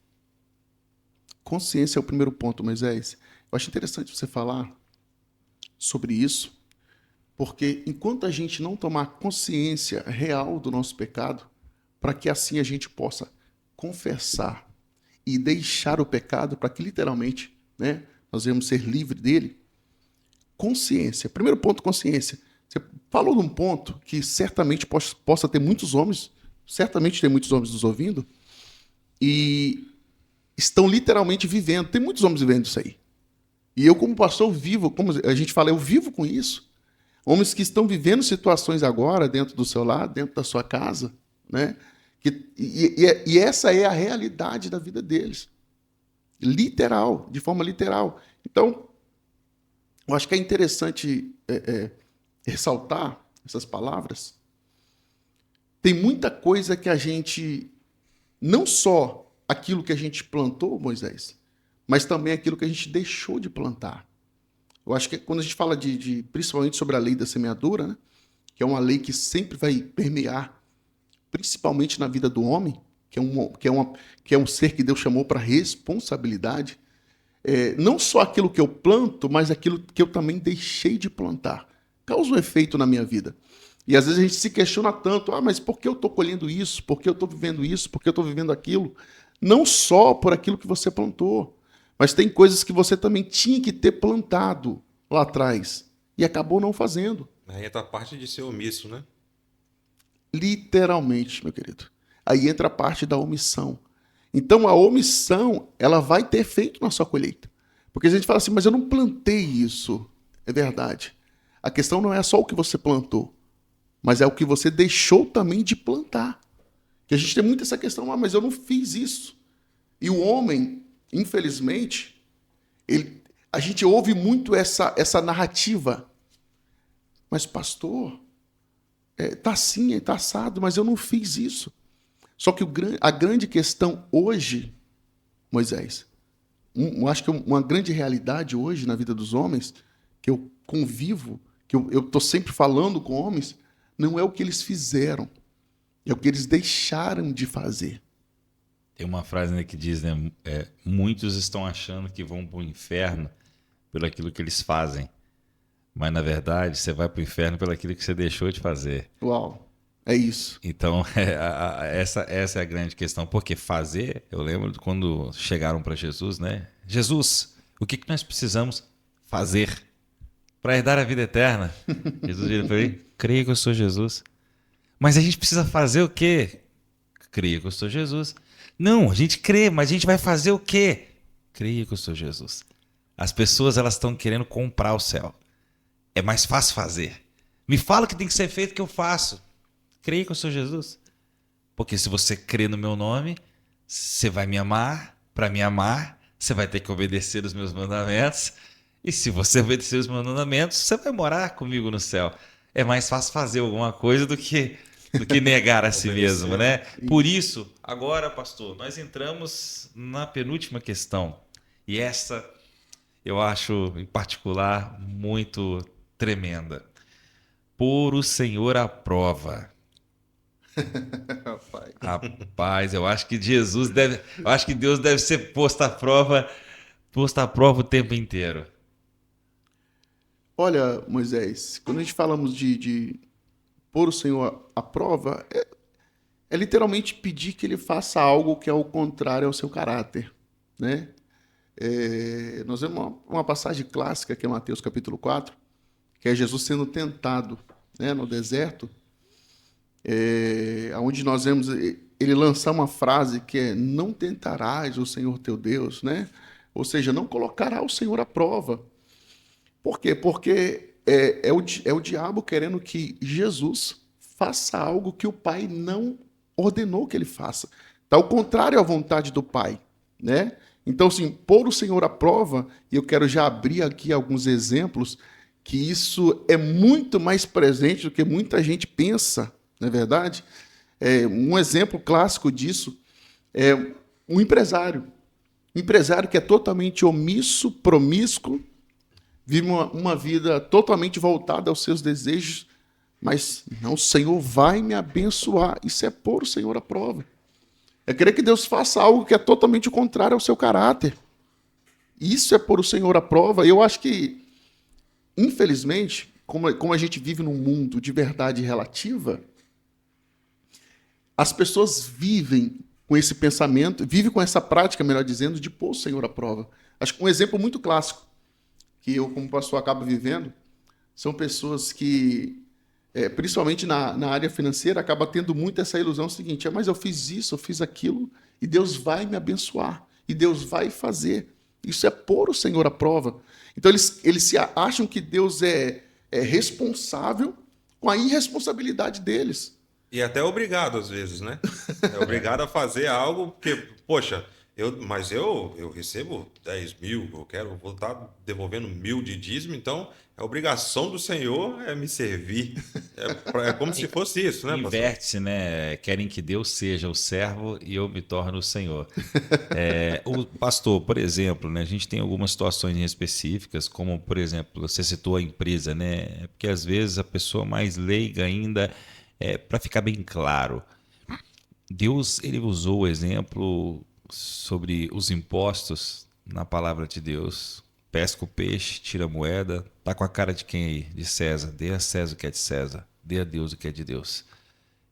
Consciência é o primeiro ponto, Moisés. Eu acho interessante você falar sobre isso, porque enquanto a gente não tomar consciência real do nosso pecado, para que assim a gente possa confessar e deixar o pecado, para que literalmente, né, nós vamos ser livres dele, consciência. Primeiro ponto, consciência. Você falou de um ponto que certamente possa ter muitos homens, certamente tem muitos homens nos ouvindo, e estão literalmente vivendo. Tem muitos homens vivendo isso aí. E eu, como pastor, vivo, como a gente fala, eu vivo com isso. Homens que estão vivendo situações agora dentro do seu lar, dentro da sua casa, né? E essa é a realidade da vida deles. Literal, de forma literal. Então, eu acho que é interessante ressaltar essas palavras. Tem muita coisa que a gente, não só aquilo que a gente plantou, Moisés, mas também aquilo que a gente deixou de plantar. Eu acho que quando a gente fala principalmente sobre a lei da semeadura, né, que é uma lei que sempre vai permear, principalmente na vida do homem, que é um ser que Deus chamou para responsabilidade, não só aquilo que eu planto, mas aquilo que eu também deixei de plantar. Causa um efeito na minha vida. E às vezes a gente se questiona tanto, mas por que eu estou colhendo isso? Por que eu estou vivendo isso? Por que eu estou vivendo aquilo? Não só por aquilo que você plantou, mas tem coisas que você também tinha que ter plantado lá atrás e acabou não fazendo. Aí entra a parte de ser omisso, né? Literalmente, meu querido. Aí entra a parte da omissão. Então a omissão, ela vai ter efeito na sua colheita. Porque a gente fala assim, mas eu não plantei isso. É verdade. A questão não é só o que você plantou, mas é o que você deixou também de plantar. Que a gente tem muito essa questão, mas eu não fiz isso. E o homem, infelizmente, a gente ouve muito essa narrativa. Mas, pastor, tá assim, tá assado, mas eu não fiz isso. Só que a grande questão hoje, Moisés, eu acho que uma grande realidade hoje na vida dos homens, que eu convivo, que eu estou sempre falando com homens, não é o que eles fizeram, é o que eles deixaram de fazer. Tem uma frase, né, que diz, né, muitos estão achando que vão para o inferno pelo aquilo que eles fazem, mas na verdade você vai para o inferno pelo aquilo que você deixou de fazer. Uau, é isso. Então essa é a grande questão, porque fazer, eu lembro de quando chegaram para Jesus, né? Jesus, o que nós precisamos fazer para herdar a vida eterna? Jesus vira para ele, creia que eu sou Jesus. Mas a gente precisa fazer o quê? Creia que eu sou Jesus. Não, a gente crê, mas a gente vai fazer o quê? Creia que eu sou Jesus. As pessoas, elas estão querendo comprar o céu. É mais fácil fazer. Me fala o que tem que ser feito que eu faço. Creia que eu sou Jesus. Porque se você crê no meu nome, você vai me amar. Para me amar, você vai ter que obedecer os meus mandamentos. E se você obedecer os meus mandamentos, você vai morar comigo no céu. É mais fácil fazer alguma coisa do que negar a si mesmo, né? Por isso, agora, pastor, nós entramos na penúltima questão. E essa, eu acho, em particular, muito tremenda. Pôr o Senhor à prova. Rapaz, eu acho que Deus deve ser posto à prova o tempo inteiro. Olha, Moisés, quando a gente falamos de pôr o Senhor à prova, é literalmente pedir que ele faça algo que é o contrário ao seu caráter, né? Nós vemos uma passagem clássica, que é Mateus capítulo 4, que é Jesus sendo tentado, né, no deserto, onde nós vemos ele lançar uma frase que é: não tentarás o Senhor teu Deus, né? Ou seja, não colocará o Senhor à prova. Por quê? Porque é o diabo querendo que Jesus faça algo que o Pai não ordenou que ele faça. Está ao contrário à vontade do Pai, né? Então, assim, pôr o Senhor à prova, e eu quero já abrir aqui alguns exemplos, que isso é muito mais presente do que muita gente pensa, não é verdade? Um exemplo clássico disso é um empresário. Um empresário que é totalmente omisso, promíscuo, vive uma vida totalmente voltada aos seus desejos, mas não, o Senhor vai me abençoar. Isso é pôr o Senhor à prova. É querer que Deus faça algo que é totalmente o contrário ao seu caráter. Isso é pôr o Senhor à prova. E eu acho que, infelizmente, como a gente vive num mundo de verdade relativa, as pessoas vivem com esse pensamento, vivem com essa prática, melhor dizendo, de pôr o Senhor à prova. Acho que um exemplo muito clássico que eu, como pastor, acabo vivendo, são pessoas que principalmente na área financeira, acaba tendo muito essa ilusão seguinte: mas eu fiz isso, eu fiz aquilo, e Deus vai me abençoar, e Deus vai fazer. Isso é pôr o Senhor à prova. Então eles se acham que Deus é responsável com a irresponsabilidade deles. E até obrigado, às vezes, né? É obrigado a fazer algo porque, poxa, eu recebo 10 mil, vou estar devolvendo 1.000 de dízimo, então a obrigação do Senhor é me servir. É como se fosse isso, né, pastor? Inverte, né? Querem que Deus seja o servo e eu me torne o Senhor. O pastor, por exemplo, né, a gente tem algumas situações específicas, como, por exemplo, você citou a empresa, né? Porque às vezes a pessoa mais leiga ainda, para ficar bem claro, Deus ele usou o exemplo sobre os impostos na palavra de Deus. Pesca o peixe, tira a moeda, tá com a cara de quem aí? De César. Dê a César o que é de César, dê a Deus o que é de Deus.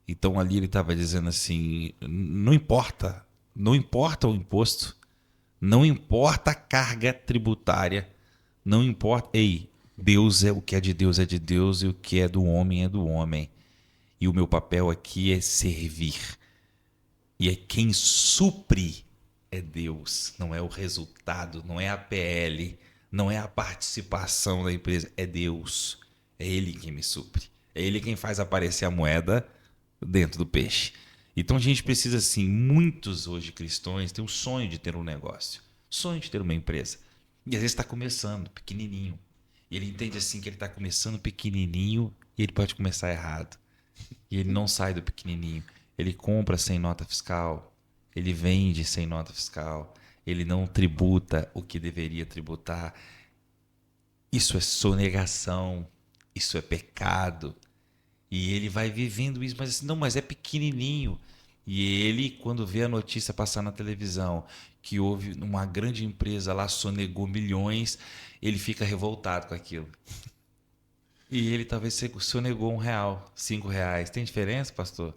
Então ali ele estava dizendo assim, não importa o imposto, não importa a carga tributária, não importa, Deus o que é de Deus e o que é do homem é do homem. E o meu papel aqui é servir. E quem supre é Deus, não é o resultado, não é a PL, não é a participação da empresa, é Deus. É Ele quem me supre. É Ele quem faz aparecer a moeda dentro do peixe. Então a gente precisa, assim, muitos hoje cristãos têm um sonho de ter um negócio, sonho de ter uma empresa. E às vezes está começando, pequenininho. E ele entende assim que ele está começando pequenininho e ele pode começar errado. E ele não sai do pequenininho. Ele compra sem nota fiscal, ele vende sem nota fiscal, ele não tributa o que deveria tributar. Isso é sonegação, isso é pecado. E ele vai vivendo isso, mas assim, não, mas é pequenininho. E ele, quando vê a notícia passar na televisão que houve uma grande empresa lá, sonegou milhões, ele fica revoltado com aquilo. E ele talvez sonegou R$1, R$5. Tem diferença, pastor?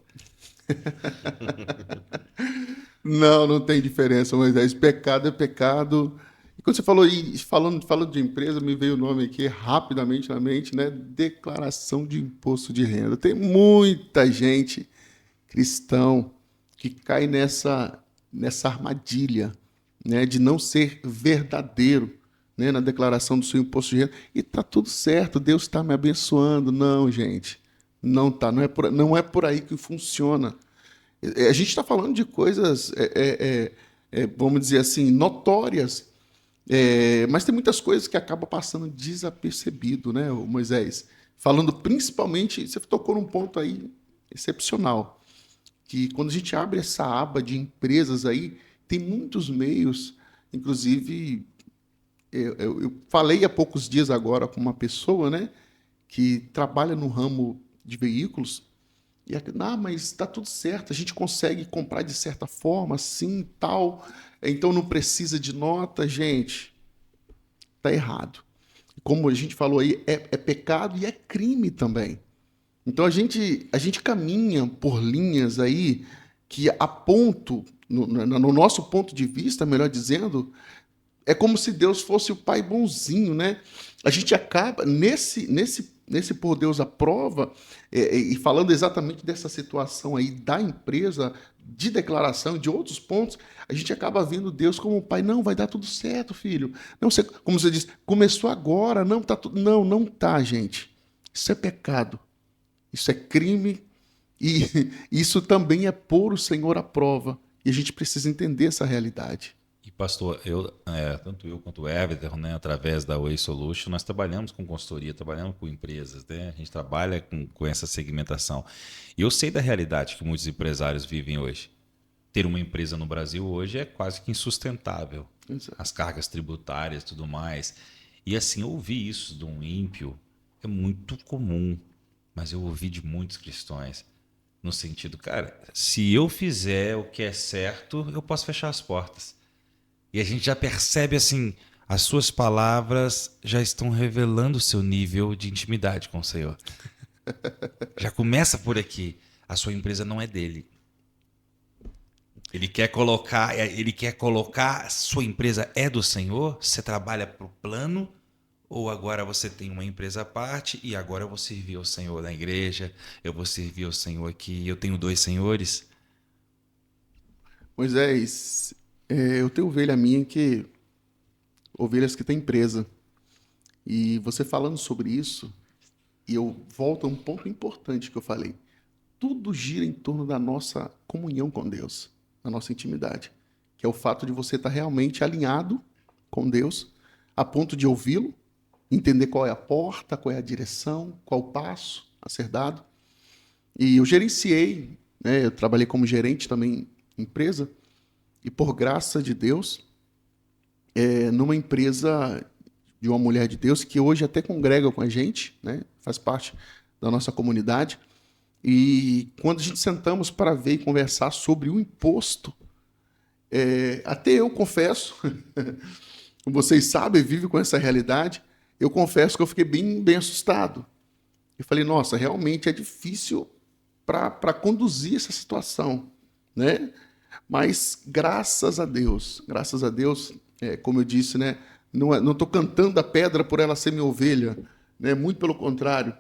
Não tem diferença, Moisés. Pecado é pecado. E quando você falando de empresa, me veio o nome aqui rapidamente na mente, né? Declaração de imposto de renda. Tem muita gente cristão que cai nessa armadilha, né? De não ser verdadeiro, né? Na declaração do seu imposto de renda. E tá tudo certo, Deus está me abençoando. Não, gente. Não tá. Não é por aí que funciona. A gente está falando de coisas, vamos dizer assim, notórias, mas tem muitas coisas que acabam passando desapercebido, né, Moisés? Falando principalmente, você tocou num ponto aí excepcional, que quando a gente abre essa aba de empresas aí, tem muitos meios, inclusive, eu falei há poucos dias agora com uma pessoa, né, que trabalha no ramo de veículos. E mas está tudo certo, a gente consegue comprar de certa forma, assim, tal, então não precisa de nota. Gente, está errado. Como a gente falou aí, é pecado e é crime também. Então a gente caminha por linhas aí que apontam, no nosso ponto de vista, melhor dizendo, é como se Deus fosse o pai bonzinho, né? A gente acaba, nesse pôr Deus à prova, e falando exatamente dessa situação aí da empresa, de declaração, de outros pontos, a gente acaba vendo Deus como pai. Não, vai dar tudo certo, filho. Não, como você disse, começou agora, não tá tudo. Não tá, gente. Isso é pecado. Isso é crime. E isso também é pôr o Senhor à prova. E a gente precisa entender essa realidade. E pastor, tanto eu quanto o Everton, né, através da Way Solution, nós trabalhamos com consultoria, trabalhamos com empresas, né? A gente trabalha com essa segmentação. E eu sei da realidade que muitos empresários vivem hoje. Ter uma empresa no Brasil hoje é quase que insustentável. Exato. As cargas tributárias e tudo mais. E assim, ouvir isso de um ímpio é muito comum, mas eu ouvi de muitos cristãos. No sentido, cara, se eu fizer o que é certo, eu posso fechar as portas. E a gente já percebe assim, as suas palavras já estão revelando o seu nível de intimidade com o Senhor. Já começa por aqui. A sua empresa não é dele. Ele quer colocar, a sua empresa é do Senhor, você trabalha para o plano Ou agora você tem uma empresa à parte e agora eu vou servir ao Senhor na igreja, eu vou servir ao Senhor aqui, eu tenho dois senhores? Moisés, eu tenho ovelhas que têm empresa. E você falando sobre isso, e eu volto a um ponto importante que eu falei. Tudo gira em torno da nossa comunhão com Deus, da nossa intimidade, que é o fato de você estar realmente alinhado com Deus, a ponto de ouvi-lo, entender qual é a porta, qual é a direção, qual o passo a ser dado. E eu gerenciei, né, eu trabalhei como gerente também em empresa, e por graça de Deus, numa empresa de uma mulher de Deus que hoje até congrega com a gente, né, faz parte da nossa comunidade. E quando a gente sentamos para ver e conversar sobre o imposto, até eu confesso, vocês sabem, vivem com essa realidade, eu confesso que eu fiquei bem assustado. Eu falei, nossa, realmente é difícil para conduzir essa situação, né? Mas graças a Deus, como eu disse, né? Não estou cantando a pedra por ela ser minha ovelha, né? Muito pelo contrário.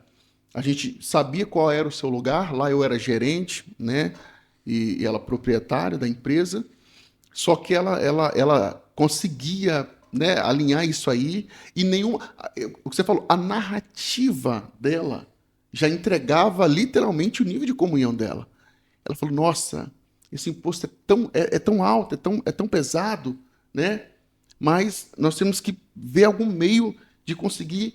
A gente sabia qual era o seu lugar, lá eu era gerente, né? E ela proprietária da empresa, só que ela conseguia, né, alinhar isso aí, e o que você falou, a narrativa dela já entregava literalmente o nível de comunhão dela. Ela falou, nossa, esse imposto é tão alto, é tão pesado, né? Mas nós temos que ver algum meio de conseguir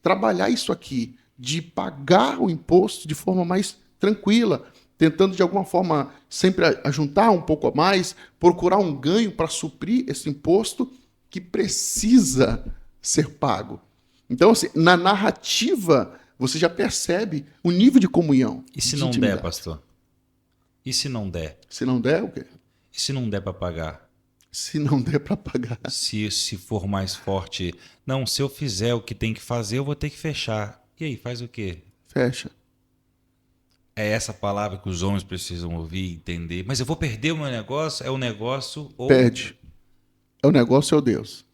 trabalhar isso aqui, de pagar o imposto de forma mais tranquila, tentando de alguma forma sempre ajuntar um pouco a mais, procurar um ganho para suprir esse imposto que precisa ser pago. Então, assim, na narrativa, você já percebe o nível de comunhão. E se não der, pastor? E se não der? Se não der, o quê? E se não der para pagar? Se não der para pagar. Se for mais forte, não, se eu fizer o que tem que fazer, eu vou ter que fechar. E aí, faz o quê? Fecha. É essa palavra que os homens precisam ouvir e entender. Mas eu vou perder o meu negócio? É o negócio ou... Perde. É o negócio ou Deus?